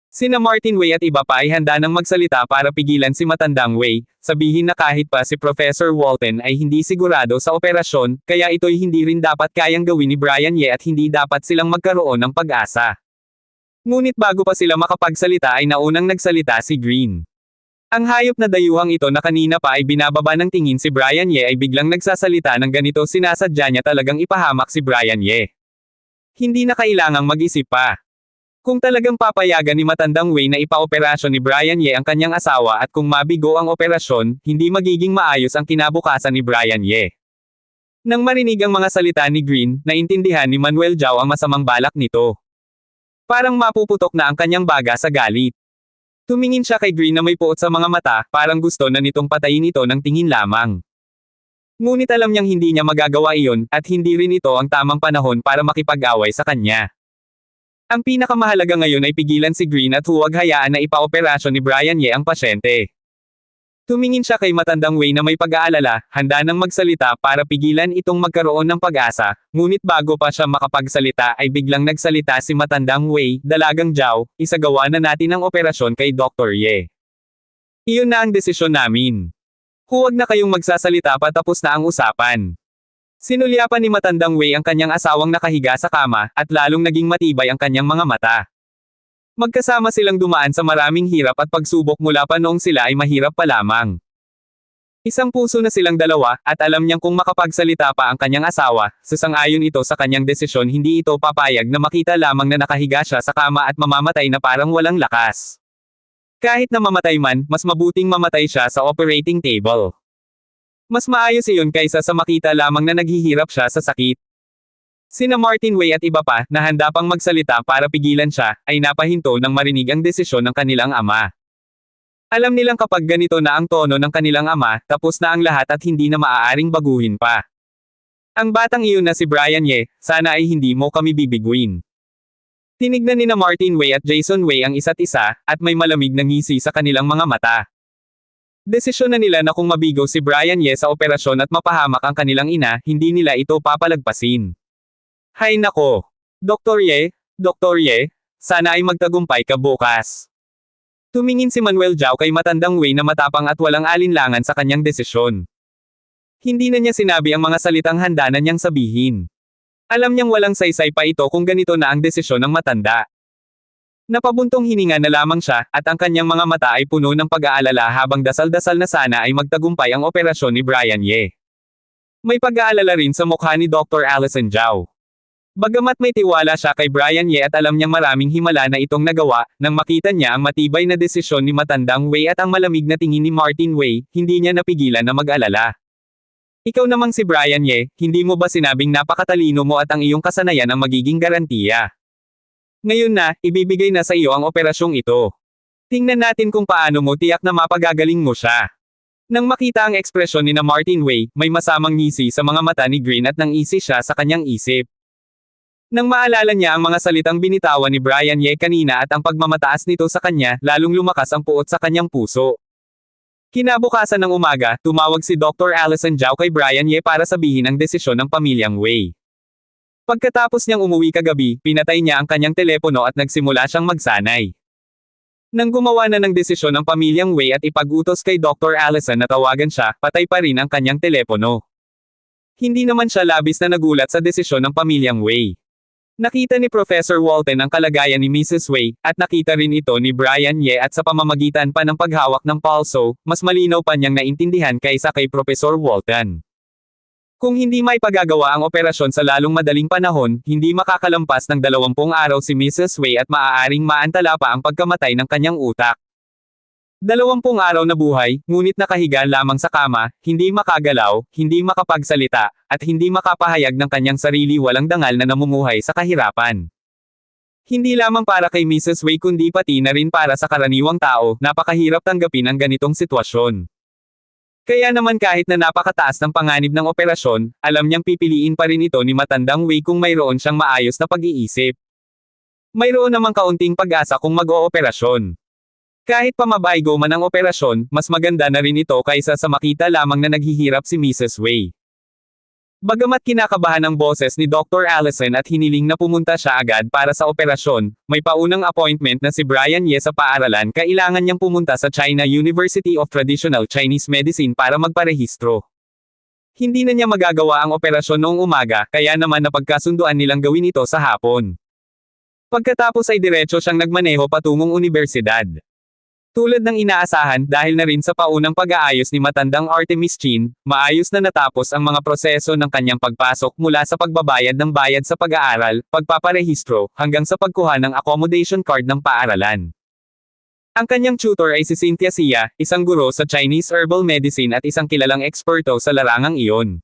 Sina Martin Wei at iba pa ay handa nang magsalita para pigilan si Matandang Wei, sabihin na kahit pa si Professor Walton ay hindi sigurado sa operasyon, kaya ito'y hindi rin dapat kayang gawin ni Brian Ye at hindi dapat silang magkaroon ng pag-asa. Ngunit bago pa sila makapagsalita ay naunang nagsalita si Green. Ang hayop na dayuhang ito na kanina pa ay binababa ng tingin si Brian Ye ay biglang nagsasalita ng ganito, sinasadya niya talagang ipahamak si Brian Ye. Hindi na kailangang mag-isip pa. Kung talagang papayagan ni Matandang Wei na ipaoperasyon ni Brian Ye ang kanyang asawa at kung mabigo ang operasyon, hindi magiging maayos ang kinabukasan ni Brian Ye. Nang marinig ang mga salita ni Green, naintindihan ni Manuel Zhao ang masamang balak nito. Parang mapuputok na ang kanyang baga sa galit. Tumingin siya kay Green na may puot sa mga mata, parang gusto na nitong patayin ito ng tingin lamang. Ngunit alam niyang hindi niya magagawa iyon, at hindi rin ito ang tamang panahon para makipag-away sa kanya. Ang pinakamahalaga ngayon ay pigilan si Green at huwag hayaan na ipaoperasyon ni Brian Ye ang pasyente. Tumingin siya kay Matandang Wei na may pag-aalala, handa nang magsalita para pigilan itong magkaroon ng pag-asa, ngunit bago pa siya makapagsalita ay biglang nagsalita si Matandang Wei, Dalagang Zhao, isagawa na natin ang operasyon kay Dr. Ye. Iyon na ang desisyon namin. Huwag na kayong magsasalita pa, tapos na ang usapan. Sinulyapan ni Matandang Wei ang kanyang asawang nakahiga sa kama, at lalong naging matibay ang kanyang mga mata. Magkasama silang dumaan sa maraming hirap at pagsubok mula pa noong sila ay mahirap pa lamang. Isang puso na silang dalawa, at alam niyang kung makapagsalita pa ang kanyang asawa, sasang-ayon ito sa kanyang desisyon, hindi ito papayag na makita lamang na nakahiga siya sa kama at mamamatay na parang walang lakas. Kahit na mamatay man, mas mabuting mamatay siya sa operating table. Mas maayos iyon kaysa sa makita lamang na naghihirap siya sa sakit. Sina Martin Wei at iba pa, na handa pang magsalita para pigilan siya, ay napahinto nang marinig ang desisyon ng kanilang ama. Alam nilang kapag ganito na ang tono ng kanilang ama, tapos na ang lahat at hindi na maaaring baguhin pa. Ang batang iyon na si Brian Ye, sana ay hindi mo kami bibiguin. Tinignan ni na Martin Wei at Jason Wei ang isa't isa, at may malamig na ngisi sa kanilang mga mata. Desisyon na nila na kung mabigo si Brian Ye sa operasyon at mapahamak ang kanilang ina, hindi nila ito papalagpasin. Hay nako! Dr. Ye, sana ay magtagumpay ka bukas. Tumingin si Manuel Zhao kay Matandang Wei na matapang at walang alinlangan sa kanyang desisyon. Hindi na niya sinabi ang mga salitang handa na niyang sabihin. Alam niyang walang saysay pa ito kung ganito na ang desisyon ng matanda. Napabuntong hininga na lamang siya, at ang kanyang mga mata ay puno ng pag-aalala habang dasal-dasal na sana ay magtagumpay ang operasyon ni Brian Ye. May pag-aalala rin sa mukha ni Dr. Allison Zhao. Bagamat may tiwala siya kay Brian Ye at alam niyang maraming himala na itong nagawa, nang makita niya ang matibay na desisyon ni Matandang Wei at ang malamig na tingin ni Martin Wei, hindi niya napigilan na mag-alala. Ikaw namang si Brian Ye, hindi mo ba sinabing napakatalino mo at ang iyong kasanayan ang magiging garantiya? Ngayon na, ibibigay na sa iyo ang operasyong ito. Tingnan natin kung paano mo tiyak na mapagagaling mo siya. Nang makita ang ekspresyon ni na Martin Wei, may masamang ngisi sa mga mata ni Green at nangisi siya sa kanyang isip. Nang maalala niya ang mga salitang binitawan ni Brian Ye kanina at ang pagmamataas nito sa kanya, lalong lumakas ang puot sa kanyang puso. Kinabukasan ng umaga, tumawag si Dr. Allison Zhao kay Brian Ye para sabihin ang desisyon ng pamilyang Wei. Pagkatapos niyang umuwi kagabi, pinatay niya ang kanyang telepono at nagsimula siyang magsanay. Nang gumawa na ng desisyon ang pamilyang Wei at ipag-utos kay Dr. Allison na tawagan siya, patay pa rin ang kanyang telepono. Hindi naman siya labis na nagulat sa desisyon ng pamilyang Wei. Nakita ni Professor Walton ang kalagayan ni Mrs. Wei, at nakita rin ito ni Brian Ye at sa pamamagitan pa ng paghawak ng pulso, mas malinaw pa niyang naintindihan kaysa kay Professor Walton. Kung hindi may pagagawa ang operasyon sa lalong madaling panahon, hindi makakalampas ng 20 araw si Mrs. Wei at maaaring maantala pa ang pagkamatay ng kanyang utak. 20 araw na buhay, ngunit nakahiga lamang sa kama, hindi makagalaw, hindi makapagsalita, at hindi makapahayag ng kanyang sarili walang dangal na namumuhay sa kahirapan. Hindi lamang para kay Mrs. Wei kundi pati na rin para sa karaniwang tao, napakahirap tanggapin ang ganitong sitwasyon. Kaya naman kahit na napakataas ng panganib ng operasyon, alam niyang pipiliin pa rin ito ni matandang Wei kung mayroon siyang maayos na pag-iisip. Mayroon namang kaunting pag-asa kung mag-ooperasyon. Kahit pamabaygo man ang operasyon, mas maganda na rin ito kaysa sa makita lamang na naghihirap si Mrs. Wei. Bagamat kinakabahan ang boses ni Dr. Allison at hiniling na pumunta siya agad para sa operasyon, may paunang appointment na si Brian Ye sa paaralan kailangan niyang pumunta sa China University of Traditional Chinese Medicine para magparehistro. Hindi na niya magagawa ang operasyon noong umaga, kaya naman napagkasunduan nilang gawin ito sa hapon. Pagkatapos ay diretso siyang nagmaneho patungong universidad. Tulad ng inaasahan dahil na rin sa paunang pag-aayos ni matandang Artemis Chin, maayos na natapos ang mga proseso ng kanyang pagpasok mula sa pagbabayad ng bayad sa pag-aaral, pagpaparehistro, hanggang sa pagkuha ng accommodation card ng paaralan. Ang kanyang tutor ay si Cynthia Sia, isang guro sa Chinese herbal medicine at isang kilalang eksperto sa larangang iyon.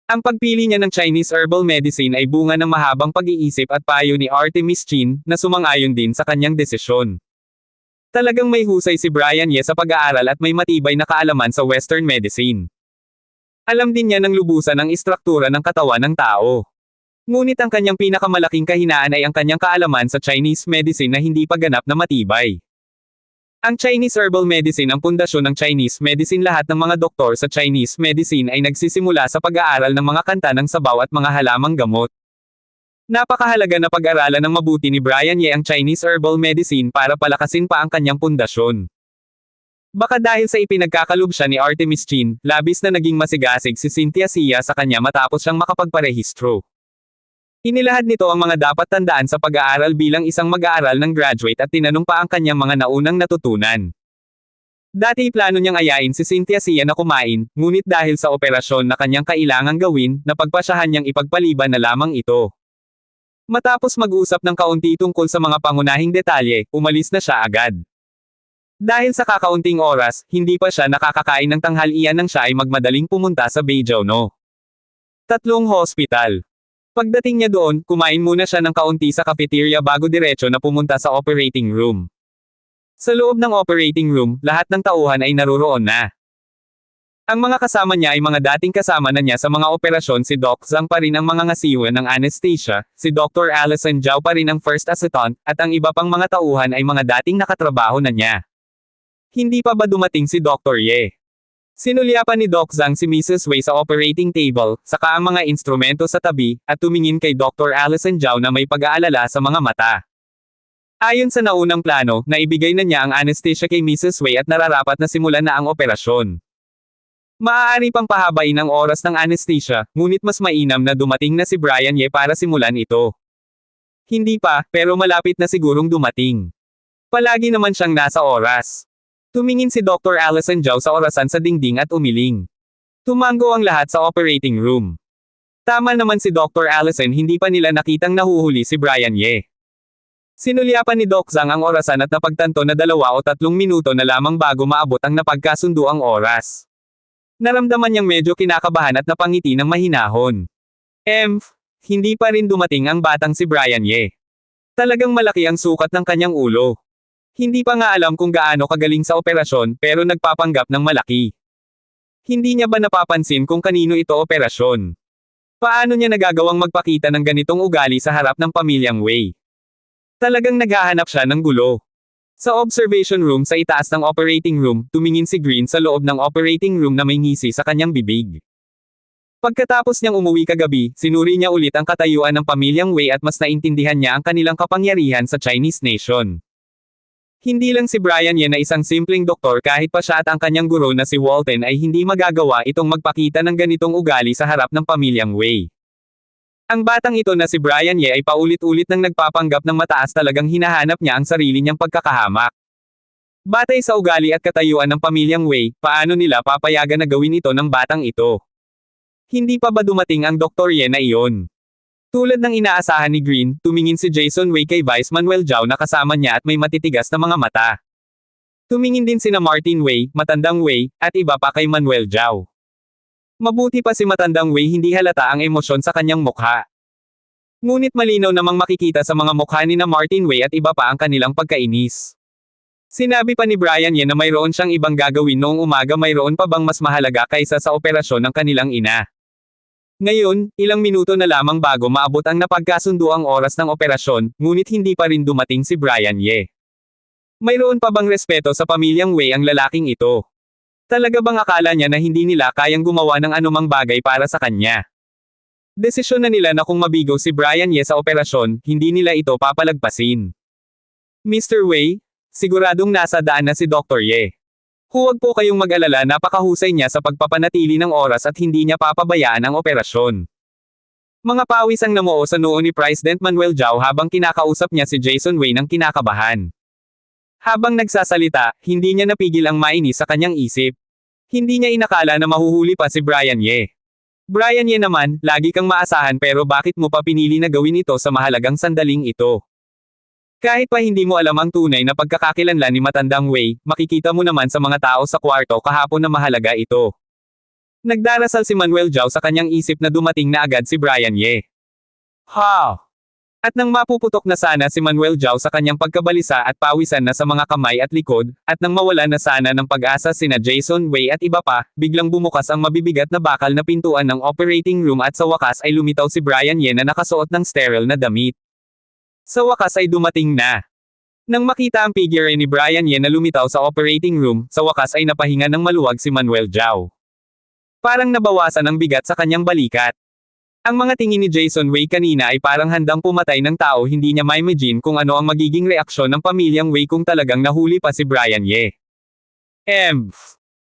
Ang pagpili niya ng Chinese herbal medicine ay bunga ng mahabang pag-iisip at payo ni Artemis Chin, na sumang-ayon din sa kanyang desisyon. Talagang may husay si Brian Ye sa pag-aaral at may matibay na kaalaman sa Western medicine. Alam din niya ng lubusan ang istruktura ng katawan ng tao. Ngunit ang kanyang pinakamalaking kahinaan ay ang kanyang kaalaman sa Chinese medicine na hindi pa ganap na matibay. Ang Chinese herbal medicine ang pundasyon ng Chinese medicine. Lahat ng mga doktor sa Chinese medicine ay nagsisimula sa pag-aaral ng mga kanta ng sabaw at mga halamang gamot. Napakahalaga na pag-aralan ng mabuti ni Brian Ye ang Chinese herbal medicine para palakasin pa ang kanyang pundasyon. Baka dahil sa ipinagkakalob siya ni Artemis Chin, labis na naging masigasig si Cynthia Sia sa kanya matapos siyang makapagparehistro. Inilahad nito ang mga dapat tandaan sa pag-aaral bilang isang mag-aaral ng graduate at tinanong pa ang kanyang mga naunang natutunan. Dati plano niyang ayain si Cynthia Sia na kumain, ngunit dahil sa operasyon na kanyang kailangang gawin, napagpasyahan niyang ipagpaliban na lamang ito. Matapos mag-usap ng kaunti tungkol sa mga pangunahing detalye, umalis na siya agad. Dahil sa kakaunting oras, hindi pa siya nakakakain ng tanghalian nang siya ay magmadaling pumunta sa Beijing-no. 3 hospital. Pagdating niya doon, kumain muna siya ng kaunti sa cafeteria bago diretso na pumunta sa operating room. Sa loob ng operating room, lahat ng tauhan ay naroroon na. Ang mga kasama niya ay mga dating kasama na niya sa mga operasyon. Si Doc Zhang pa rin ang mga ngasiwa ng anesthesia, si Dr. Allison Zhao pa rin ang first assistant, at ang iba pang mga tauhan ay mga dating nakatrabaho na niya. Hindi pa ba dumating si Dr. Ye? Sinulyapan ni Doc Zhang si Mrs. Wei sa operating table, saka ang mga instrumento sa tabi, at tumingin kay Dr. Allison Zhao na may pag-aalala sa mga mata. Ayon sa naunang plano, naibigay na niya ang anesthesia kay Mrs. Wei at nararapat na simulan na ang operasyon. Maaari pang pahabain ang oras ng anesthesia, ngunit mas mainam na dumating na si Brian Ye para simulan ito. Hindi pa, pero malapit na sigurong dumating. Palagi naman siyang nasa oras. Tumingin si Dr. Allison Zhao sa orasan sa dingding at umiling. Tumango ang lahat sa operating room. Tama naman si Dr. Allison, hindi pa nila nakitang nahuhuli si Brian Ye. Sinulyapan ni Doc Zhang ang orasan at napagtanto na 2 o 3 minuto na lamang bago maabot ang napagkasunduang oras. Naramdaman niyang medyo kinakabahan at napangiti ng mahinahon. Hindi pa rin dumating ang batang si Brian Ye. Talagang malaki ang sukat ng kanyang ulo. Hindi pa nga alam kung gaano kagaling sa operasyon, pero nagpapanggap ng malaki. Hindi niya ba napapansin kung kanino ito operasyon? Paano niya nagagawang magpakita ng ganitong ugali sa harap ng pamilyang Wei? Talagang naghahanap siya ng gulo. Sa observation room sa itaas ng operating room, tumingin si Green sa loob ng operating room na may ngisi sa kanyang bibig. Pagkatapos niyang umuwi kagabi, sinuri niya ulit ang katayuan ng pamilyang Wei at mas naintindihan niya ang kanilang kapangyarihan sa Chinese nation. Hindi lang si Brian Ye na isang simpleng doktor kahit pa siya at ang kanyang guro na si Walton ay hindi magagawa itong magpakita ng ganitong ugali sa harap ng pamilyang Wei. Ang batang ito na si Brian Ye ay paulit-ulit nang nagpapanggap ng mataas talagang hinahanap niya ang sarili niyang pagkakahamak. Batay sa ugali at katayuan ng pamilyang Wei, paano nila papayagan na gawin ito ng batang ito? Hindi pa ba dumating ang Dr. Ye na iyon? Tulad ng inaasahan ni Green, tumingin si Jason Wei kay Vice Manuel Zhao na kasama niya at may matitigas na mga mata. Tumingin din sina Martin Wei, Matandang Wei, at iba pa kay Manuel Zhao. Mabuti pa si Matandang Wei hindi halata ang emosyon sa kanyang mukha. Ngunit malinaw namang makikita sa mga mukha ni na Martin Wei at iba pa ang kanilang pagkainis. Sinabi pa ni Brian Ye na mayroon siyang ibang gagawin noong umaga, mayroon pa bang mas mahalaga kaysa sa operasyon ng kanilang ina. Ngayon, ilang minuto na lamang bago maabot ang napagkasunduang oras ng operasyon, ngunit hindi pa rin dumating si Brian Ye. Mayroon pa bang respeto sa pamilyang Wei ang lalaking ito? Talaga bang akala niya na hindi nila kayang gumawa ng anumang bagay para sa kanya? Desisyon na nila na kung mabigo si Brian Ye sa operasyon, hindi nila ito papalagpasin. Mr. Wei, siguradong nasa daan na si Dr. Ye. Huwag po kayong mag-alala, napakahusay niya sa pagpapanatili ng oras at hindi niya papabayaan ang operasyon. Mga pawis ang namuo sa noo ni President Manuel Zhao habang kinakausap niya si Jason Wei ng kinakabahan. Habang nagsasalita, hindi niya napigil ang mainis sa kanyang isip. Hindi niya inakala na mahuhuli pa si Brian Ye. Brian Ye naman, lagi kang maasahan, pero bakit mo pa pinili na gawin ito sa mahalagang sandaling ito? Kahit pa hindi mo alam ang tunay na pagkakakilanlan ni Matandang Wei, makikita mo naman sa mga tao sa kwarto kahapon na mahalaga ito. Nagdarasal si Manuel Zhao sa kanyang isip na dumating na agad si Brian Ye. Ha! At nang mapuputok na sana si Manuel Zhao sa kanyang pagkabalisa at pawisan na sa mga kamay at likod, at nang mawala na sana ng pag-asa sina Jason Wei at iba pa, biglang bumukas ang mabibigat na bakal na pintuan ng operating room at sa wakas ay lumitaw si Brian Ye na nakasuot ng sterile na damit. Sa wakas ay dumating na. Nang makita ang figure ni Brian Ye na lumitaw sa operating room, sa wakas ay napahinga ng maluwag si Manuel Zhao. Parang nabawasan ang bigat sa kanyang balikat. Ang mga tingin ni Jason Wei kanina ay parang handang pumatay ng tao, hindi niya ma-imagine kung ano ang magiging reaksyon ng pamilyang Wei kung talagang nahuli pa si Brian Ye.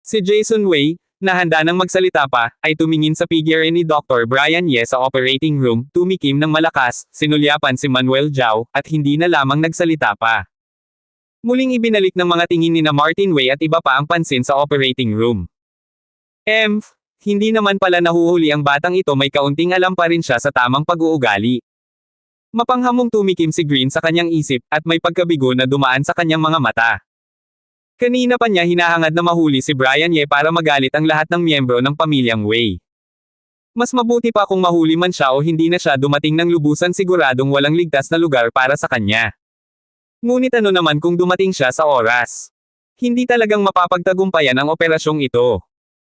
Si Jason Wei, na handa nang magsalita pa, ay tumingin sa figure ni Dr. Brian Ye sa operating room, tumikim ng malakas, sinulyapan si Manuel Zhao, at hindi na lamang nagsalita pa. Muling ibinalik ng mga tingin ni na Martin Wei at iba pa ang pansin sa operating room. Hindi naman pala nahuhuli ang batang ito, may kaunting alam pa rin siya sa tamang pag-uugali. Mapanghamong tumikim si Green sa kanyang isip, at may pagkabigo na dumaan sa kanyang mga mata. Kanina pa niya hinahangad na mahuli si Brian Ye para magalit ang lahat ng miyembro ng pamilyang Wei. Mas mabuti pa kung mahuli man siya o hindi na siya dumating ng lubusan, siguradong walang ligtas na lugar para sa kanya. Ngunit ano naman kung dumating siya sa oras? Hindi talagang mapapagtagumpayan ang operasyong ito.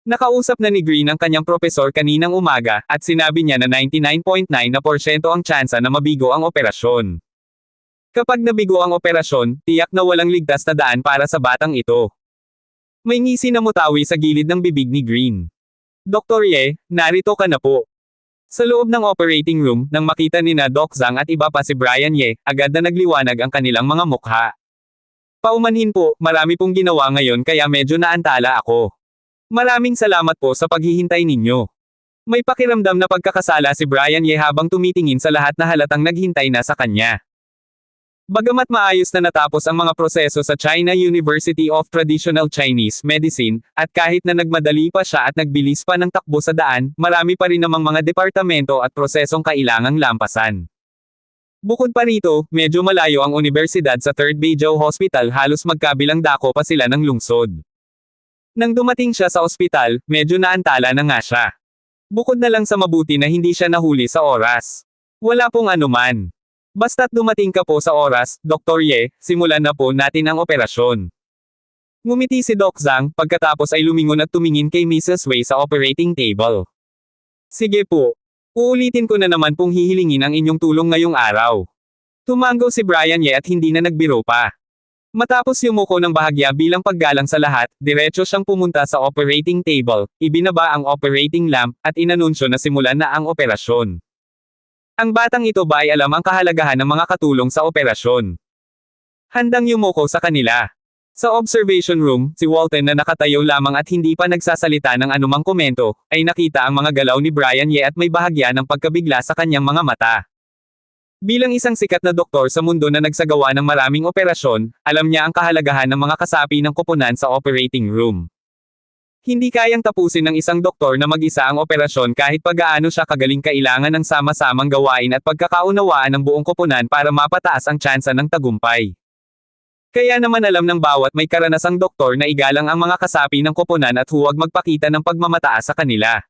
Nakausap na ni Green ang kanyang propesor kaninang umaga, at sinabi niya na 99.9% ang tsansa na mabigo ang operasyon. Kapag nabigo ang operasyon, tiyak na walang ligtas na daan para sa batang ito. May ngisi na mutawi sa gilid ng bibig ni Green. Dr. Ye, narito ka na po. Sa loob ng operating room, nang makita ni na Doc Zhang at iba pa si Brian Ye, agad na nagliwanag ang kanilang mga mukha. Paumanhin po, marami pong ginawa ngayon kaya medyo naantala ako. Maraming salamat po sa paghihintay ninyo. May pakiramdam na pagkakasala si Brian Ye habang tumitingin sa lahat na halatang naghintay na sa kanya. Bagamat maayos na natapos ang mga proseso sa China University of Traditional Chinese Medicine, at kahit na nagmadali pa siya at nagbilis pa ng takbo sa daan, marami pa rin namang mga departamento at prosesong kailangang lampasan. Bukod pa rito, medyo malayo ang universidad sa Third Beijing Hospital, halos magkabilang dako pa sila ng lungsod. Nang dumating siya sa ospital, medyo naantala na nga siya. Bukod na lang sa mabuti na hindi siya nahuli sa oras. Wala pong anuman. Basta't dumating ka po sa oras, Dr. Ye, simulan na po natin ang operasyon. Ngumiti si Doc Zhang, pagkatapos ay lumingon at tumingin kay Mrs. Wei sa operating table. Sige po. Uulitin ko na naman pong hihilingin ang inyong tulong ngayong araw. Tumango si Brian Ye at hindi na nagbiro pa. Matapos yumuko ng bahagya bilang paggalang sa lahat, diretso siyang pumunta sa operating table, ibinaba ang operating lamp, at inanunsyo na simulan na ang operasyon. Ang batang ito ba ay alam ang kahalagahan ng mga katulong sa operasyon? Handang yumuko sa kanila. Sa observation room, si Walton na nakatayo lamang at hindi pa nagsasalita ng anumang komento, ay nakita ang mga galaw ni Brian Ye at may bahagya ng pagkabigla sa kanyang mga mata. Bilang isang sikat na doktor sa mundo na nagsagawa ng maraming operasyon, alam niya ang kahalagahan ng mga kasapi ng koponan sa operating room. Hindi kayang tapusin ng isang doktor na mag-isa ang operasyon kahit pagaano siya kagaling, kailangan ng sama-samang gawain at pagkakaunawaan ng buong koponan para mapataas ang tsansa ng tagumpay. Kaya naman alam ng bawat may karanasang doktor na igalang ang mga kasapi ng koponan at huwag magpakita ng pagmamataas sa kanila.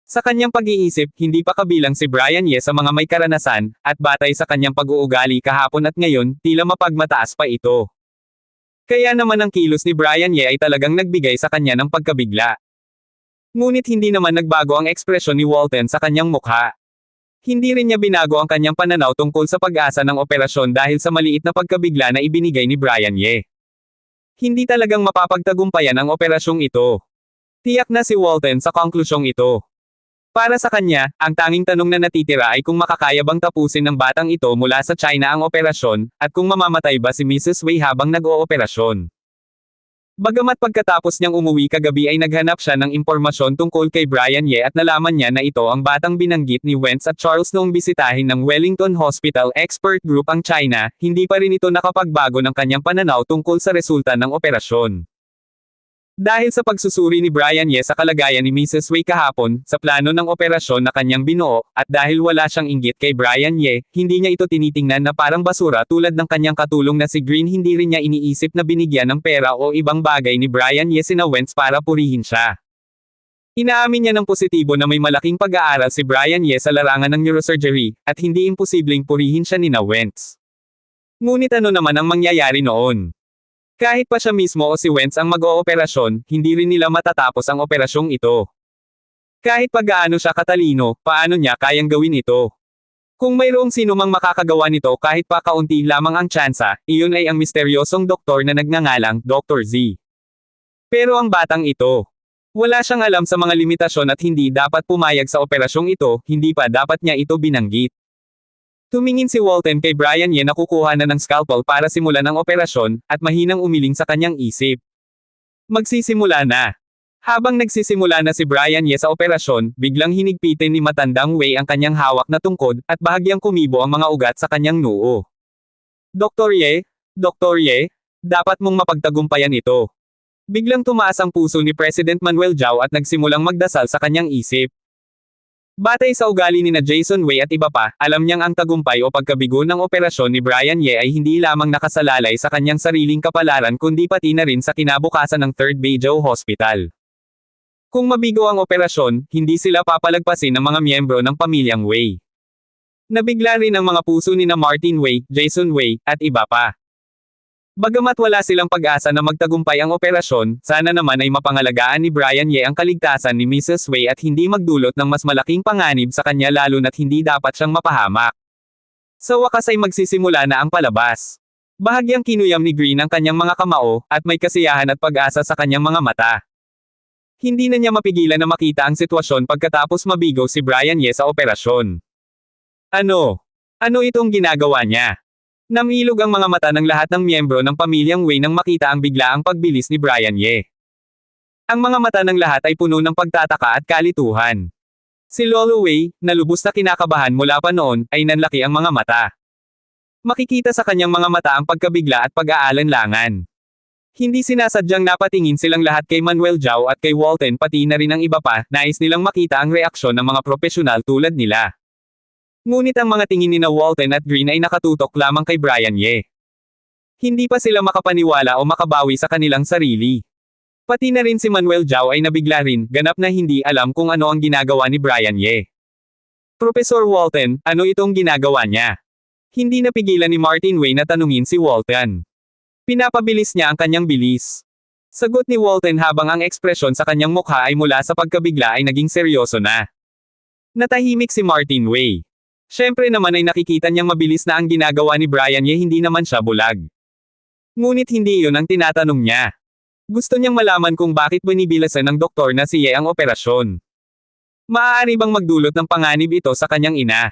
Sa kanyang pag-iisip, hindi pa kabilang si Brian Ye sa mga may karanasan, at batay sa kanyang pag-uugali kahapon at ngayon, tila mapagmataas pa ito. Kaya naman ang kilos ni Brian Ye ay talagang nagbigay sa kanya ng pagkabigla. Ngunit hindi naman nagbago ang ekspresyon ni Walton sa kanyang mukha. Hindi rin niya binago ang kanyang pananaw tungkol sa pag-asa ng operasyon dahil sa maliit na pagkabigla na ibinigay ni Brian Ye. Hindi talagang mapapagtagumpayan ang operasyong ito. Tiyak na si Walton sa konklusyong ito. Para sa kanya, ang tanging tanong na natitira ay kung makakaya bang tapusin ng batang ito mula sa China ang operasyon, at kung mamamatay ba si Mrs. Wei habang nag-ooperasyon. Bagamat pagkatapos niyang umuwi kagabi ay naghanap siya ng impormasyon tungkol kay Brian Ye at nalaman niya na ito ang batang binanggit ni Wentz at Charles noong bisitahin ng Wellington Hospital Expert Group ang China, hindi pa rin ito nakapagbago ng kanyang pananaw tungkol sa resulta ng operasyon. Dahil sa pagsusuri ni Brian Ye sa kalagayan ni Mrs. Wei kahapon, sa plano ng operasyon na kanyang binuo, at dahil wala siyang inggit kay Brian Ye, hindi niya ito tinitingnan na parang basura tulad ng kanyang katulong na si Green. Hindi rin niya iniisip na binigyan ng pera o ibang bagay ni Brian Ye sina Wentz para purihin siya. Inaamin niya ng positibo na may malaking pag-aaral si Brian Ye sa larangan ng neurosurgery, at hindi imposibleng purihin siya ni Wentz. Ngunit ano naman ang mangyayari noon? Kahit pa siya mismo o si Wentz ang mag-ooperasyon, hindi rin nila matatapos ang operasyong ito. Kahit pa gaano siya katalino, paano niya kayang gawin ito? Kung mayroong sino mang makakagawa nito kahit pa kaunti lamang ang tsansa, iyon ay ang misteryosong doktor na nagngangalang Dr. Z. Pero ang batang ito, wala siyang alam sa mga limitasyon at hindi dapat pumayag sa operasyong ito, hindi pa dapat niya ito binanggit. Tumingin si Walton kay Brian Ye na kukuha na ng scalpel para simulan ang operasyon, at mahinang umiling sa kanyang isip. Magsisimula na. Habang nagsisimula na si Brian Ye sa operasyon, biglang hinigpitin ni matandang Wei ang kanyang hawak na tungkod, at bahagyang kumibo ang mga ugat sa kanyang noo. Dr. Ye, dapat mong mapagtagumpayan ito. Biglang tumaas ang puso ni President Manuel Zhao at nagsimulang magdasal sa kanyang isip. Batay sa ugali ni Jason Wei at iba pa, alam niyang ang tagumpay o pagkabigo ng operasyon ni Brian Ye ay hindi lamang nakasalalay sa kanyang sariling kapalaran kundi pati na rin sa kinabukasan ng Third Beijing Hospital. Kung mabigo ang operasyon, hindi sila papalagpasin ng mga miyembro ng pamilyang Wei. Nabigla rin ang mga puso ni Martin Wei, Jason Wei, at iba pa. Bagamat wala silang pag-asa na magtagumpay ang operasyon, sana naman ay mapangalagaan ni Brian Ye ang kaligtasan ni Mrs. Wei at hindi magdulot ng mas malaking panganib sa kanya, lalo na't hindi dapat siyang mapahamak. Sa wakas ay magsisimula na ang palabas. Bahagyang kinuyam ni Green ang kanyang mga kamao, at may kasiyahan at pag-asa sa kanyang mga mata. Hindi na niya mapigilan na makita ang sitwasyon pagkatapos mabigo si Brian Ye sa operasyon. Ano itong ginagawa niya? Namilog ang mga mata ng lahat ng miyembro ng pamilyang Wei nang makita ang biglaang pagbilis ni Brian Ye. Ang mga mata ng lahat ay puno ng pagtataka at kalituhan. Si Lolo Wei, na lubos na kinakabahan mula pa noon, ay nanlaki ang mga mata. Makikita sa kanyang mga mata ang pagkabigla at pag-aalanlangan. Hindi sinasadyang napatingin silang lahat kay Manuel Zhao at kay Walton, pati na rin ang iba pa, nais nilang makita ang reaksyon ng mga profesional tulad nila. Ngunit ang mga tingin ni Walton at Green ay nakatutok lamang kay Brian Ye. Hindi pa sila makapaniwala o makabawi sa kanilang sarili. Pati na rin si Manuel Zhao ay nabigla rin, ganap na hindi alam kung ano ang ginagawa ni Brian Ye. Professor Walton, ano itong ginagawa niya? Hindi napigilan ni Martin Wei na tanungin si Walton. Pinapabilis niya ang kanyang bilis. Sagot ni Walton habang ang ekspresyon sa kanyang mukha ay mula sa pagkabigla ay naging seryoso na. Natahimik si Martin Wei. Siyempre naman ay nakikita niyang mabilis na ang ginagawa ni Brian Ye, hindi naman siya bulag. Ngunit hindi iyon ang tinatanong niya. Gusto niyang malaman kung bakit binibilasan ng doktor na si Ye ang operasyon. Maaari bang magdulot ng panganib ito sa kanyang ina?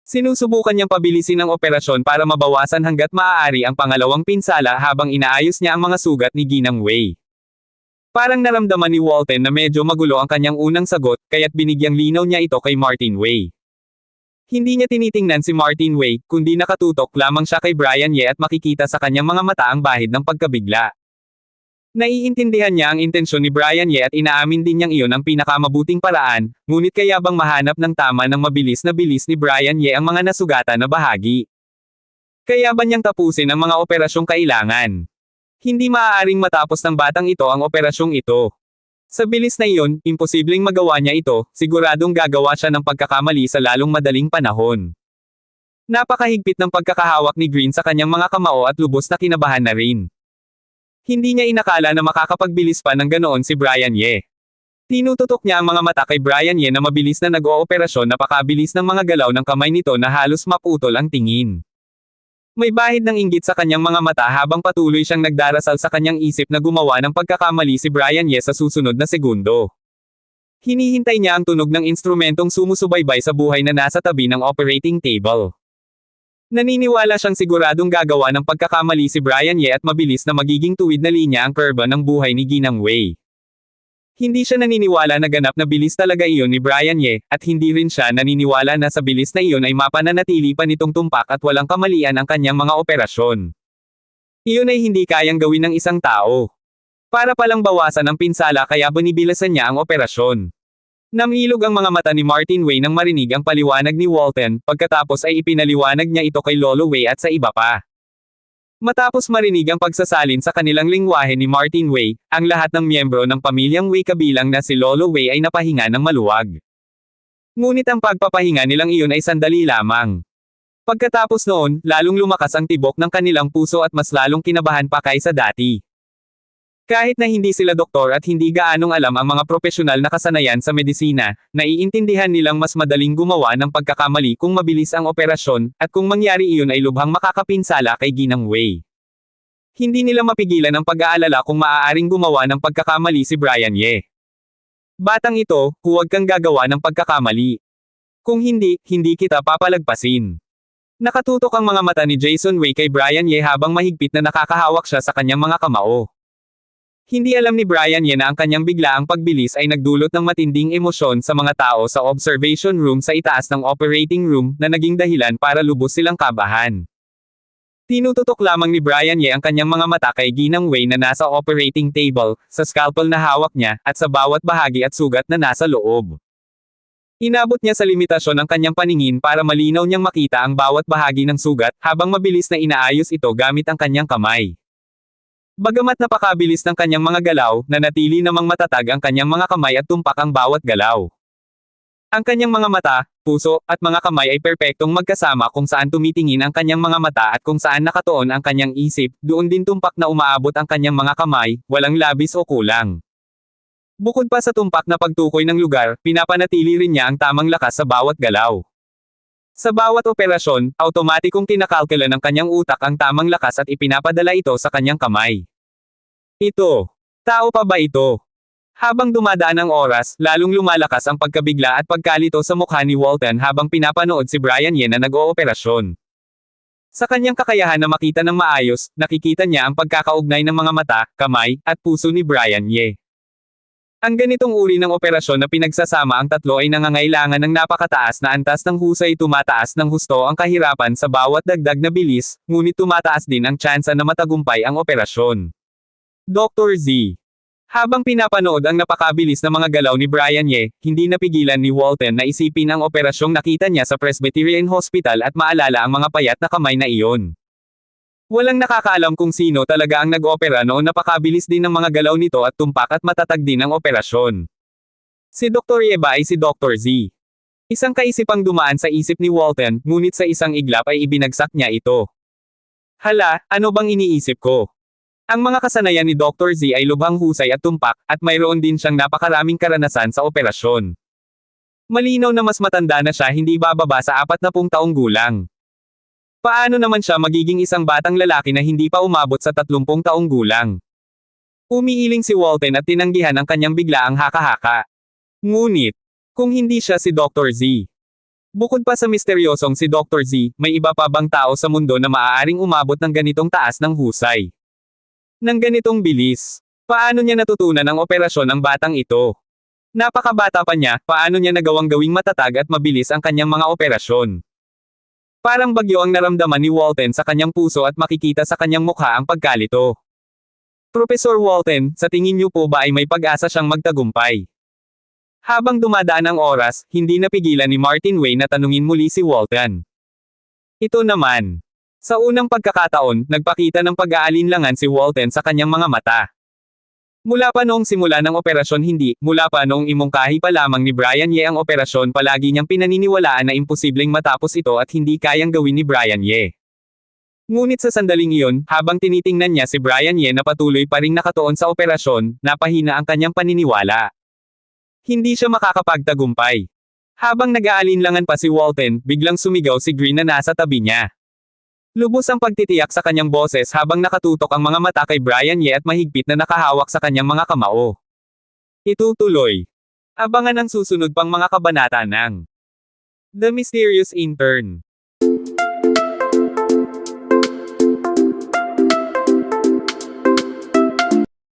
Sinusubukan niyang pabilisin ang operasyon para mabawasan hanggat maaari ang pangalawang pinsala habang inaayos niya ang mga sugat ni Ginang Wei. Parang naramdaman ni Walton na medyo magulo ang kanyang unang sagot, kaya't binigyang linaw niya ito kay Martin Wei. Hindi niya tinitingnan si Martin Wei, kundi nakatutok lamang siya kay Brian Ye at makikita sa kanyang mga mata ang bahid ng pagkabigla. Naiintindihan niya ang intensyon ni Brian Ye at inaamin din niyang iyon ang pinakamabuting paraan, ngunit kaya bang mahanap ng tama ng mabilis na bilis ni Brian Ye ang mga nasugatan na bahagi? Kaya ba niyang tapusin ang mga operasyong kailangan? Hindi maaaring matapos ng batang ito ang operasyong ito. Sa bilis na iyon, imposibleng magawa niya ito, siguradong gagawa siya ng pagkakamali sa lalong madaling panahon. Napakahigpit ng pagkakahawak ni Green sa kanyang mga kamao at lubos na kinabahan na rin. Hindi niya inakala na makakapagbilis pa ng ganoon si Brian Ye. Tinututok niya ang mga mata kay Brian Ye na mabilis na nag-ooperasyon, napakabilis ng mga galaw ng kamay nito na halos maputol ang tingin. May bahid ng inggit sa kanyang mga mata habang patuloy siyang nagdarasal sa kanyang isip na gumawa ng pagkakamali si Brian Ye sa susunod na segundo. Hinihintay niya ang tunog ng instrumentong sumusubaybay sa buhay na nasa tabi ng operating table. Naniniwala siyang siguradong gagawa ng pagkakamali si Brian Ye at mabilis na magiging tuwid na linya ang kurba ng buhay ni Ginang Wei. Hindi siya naniniwala na ganap na bilis talaga iyon ni Brian Ye, at hindi rin siya naniniwala na sa bilis na iyon ay mapananatili pa nitong tumpak at walang kamalian ang kanyang mga operasyon. Iyon ay hindi kayang gawin ng isang tao. Para palang bawasan ang pinsala kaya binibilasan niya ang operasyon. Namilog ang mga mata ni Martin Wei nang marinig ang paliwanag ni Walton, pagkatapos ay ipinaliwanag niya ito kay Lolo Wei at sa iba pa. Matapos marinig ang pagsasalin sa kanilang lingwahe ni Martin Wei, ang lahat ng miyembro ng pamilyang Wei kabilang na si Lolo Wei ay napahinga ng maluwag. Ngunit ang pagpapahinga nilang iyon ay sandali lamang. Pagkatapos noon, lalong lumakas ang tibok ng kanilang puso at mas lalong kinabahan pa kaysa dati. Kahit na hindi sila doktor at hindi gaanong alam ang mga propesyonal na kasanayan sa medisina, naiintindihan nilang mas madaling gumawa ng pagkakamali kung mabilis ang operasyon, at kung mangyari iyon ay lubhang makakapinsala kay Ginang Wei. Hindi nila mapigilan ang pag-aalala kung maaaring gumawa ng pagkakamali si Brian Ye. Batang ito, huwag kang gagawa ng pagkakamali. Kung hindi, hindi kita papalagpasin. Nakatutok ang mga mata ni Jason Wei kay Brian Ye habang mahigpit na nakakahawak siya sa kanyang mga kamao. Hindi alam ni Brian Ye na ang kanyang biglaang pagbilis ay nagdulot ng matinding emosyon sa mga tao sa observation room sa itaas ng operating room na naging dahilan para lubos silang kabahan. Tinututok lamang ni Brian Ye ang kanyang mga mata kay Ginang Wei na nasa operating table, sa scalpel na hawak niya, at sa bawat bahagi at sugat na nasa loob. Inabot niya sa limitasyon ang kanyang paningin para malinaw niyang makita ang bawat bahagi ng sugat, habang mabilis na inaayos ito gamit ang kanyang kamay. Bagamat napakabilis ng kanyang mga galaw, nanatili namang matatag ang kanyang mga kamay at tumpak ang bawat galaw. Ang kanyang mga mata, puso, at mga kamay ay perpektong magkasama kung saan tumitingin ang kanyang mga mata at kung saan nakatuon ang kanyang isip, doon din tumpak na umaabot ang kanyang mga kamay, walang labis o kulang. Bukod pa sa tumpak na pagtukoy ng lugar, pinapanatili rin niya ang tamang lakas sa bawat galaw. Sa bawat operasyon, automatikong kinakalkula ng kanyang utak ang tamang lakas at ipinapadala ito sa kanyang kamay. Ito. Tao pa ba ito? Habang dumadaan ang oras, lalong lumalakas ang pagkabigla at pagkalito sa mukha ni Walton habang pinapanood si Brian Ye na nag-ooperasyon. Sa kanyang kakayahan na makita ng maayos, nakikita niya ang pagkakaugnay ng mga mata, kamay, at puso ni Brian Ye. Ang ganitong uri ng operasyon na pinagsasama ang tatlo ay nangangailangan ng napakataas na antas ng husay, tumataas ng husto ang kahirapan sa bawat dagdag na bilis, ngunit tumataas din ang tsansa na matagumpay ang operasyon. Dr. Z. Habang pinapanood ang napakabilis na mga galaw ni Brian Ye, hindi napigilan ni Walton na isipin ang operasyong nakita niya sa Presbyterian Hospital at maalala ang mga payat na kamay na iyon. Walang nakakaalam kung sino talaga ang nag-opera noon, napakabilis din ng mga galaw nito at tumpak at matatag din ang operasyon. Si Dr. Ye ba ay si Dr. Z? Isang kaisipang dumaan sa isip ni Walton, ngunit sa isang iglap ay ibinagsak niya ito. Hala, ano bang iniisip ko? Ang mga kasanayan ni Dr. Z ay lubhang husay at tumpak, at mayroon din siyang napakaraming karanasan sa operasyon. Malinaw na mas matanda na siya, hindi bababa sa 40 taong gulang. Paano naman siya magiging isang batang lalaki na hindi pa umabot sa 30 taong gulang? Umiiling si Walton at tinanggihan ang kanyang biglaang haka-haka. Ngunit, kung hindi siya si Dr. Z, Bukod pa sa misteryosong si Dr. Z, may iba pa bang tao sa mundo na maaaring umabot ng ganitong taas ng husay? Nang ganitong bilis. Paano niya natutunan ang operasyon ng batang ito? Napakabata pa niya, paano niya nagawang gawing matatag at mabilis ang kanyang mga operasyon? Parang bagyo ang naramdaman ni Walton sa kanyang puso at makikita sa kanyang mukha ang pagkalito. Professor Walton, sa tingin niyo po ba ay may pag-asa siyang magtagumpay? Habang dumadaan ang oras, hindi napigilan ni Martin Wayne na tanungin muli si Walton. Ito naman. Sa unang pagkakataon, nagpakita ng pag-aalinlangan si Walton sa kanyang mga mata. Mula pa noong simula ng operasyon mula pa noong imungkahi pa lamang ni Brian Ye ang operasyon palagi niyang pinaniniwalaan na imposibleng matapos ito at hindi kayang gawin ni Brian Ye. Ngunit sa sandaling iyon, habang tinitingnan niya si Brian Ye na patuloy pa ring nakatuon sa operasyon, napahina ang kanyang paniniwala. Hindi siya makakapagtagumpay. Habang nag-aalinlangan pa si Walton, biglang sumigaw si Green na nasa tabi niya. Lubos ang pagtitiyak sa kanyang boses habang nakatutok ang mga mata kay Brian Ye at mahigpit na nakahawak sa kanyang mga kamao. Itutuloy. Abangan ang susunod pang mga kabanata ng The Mysterious Intern.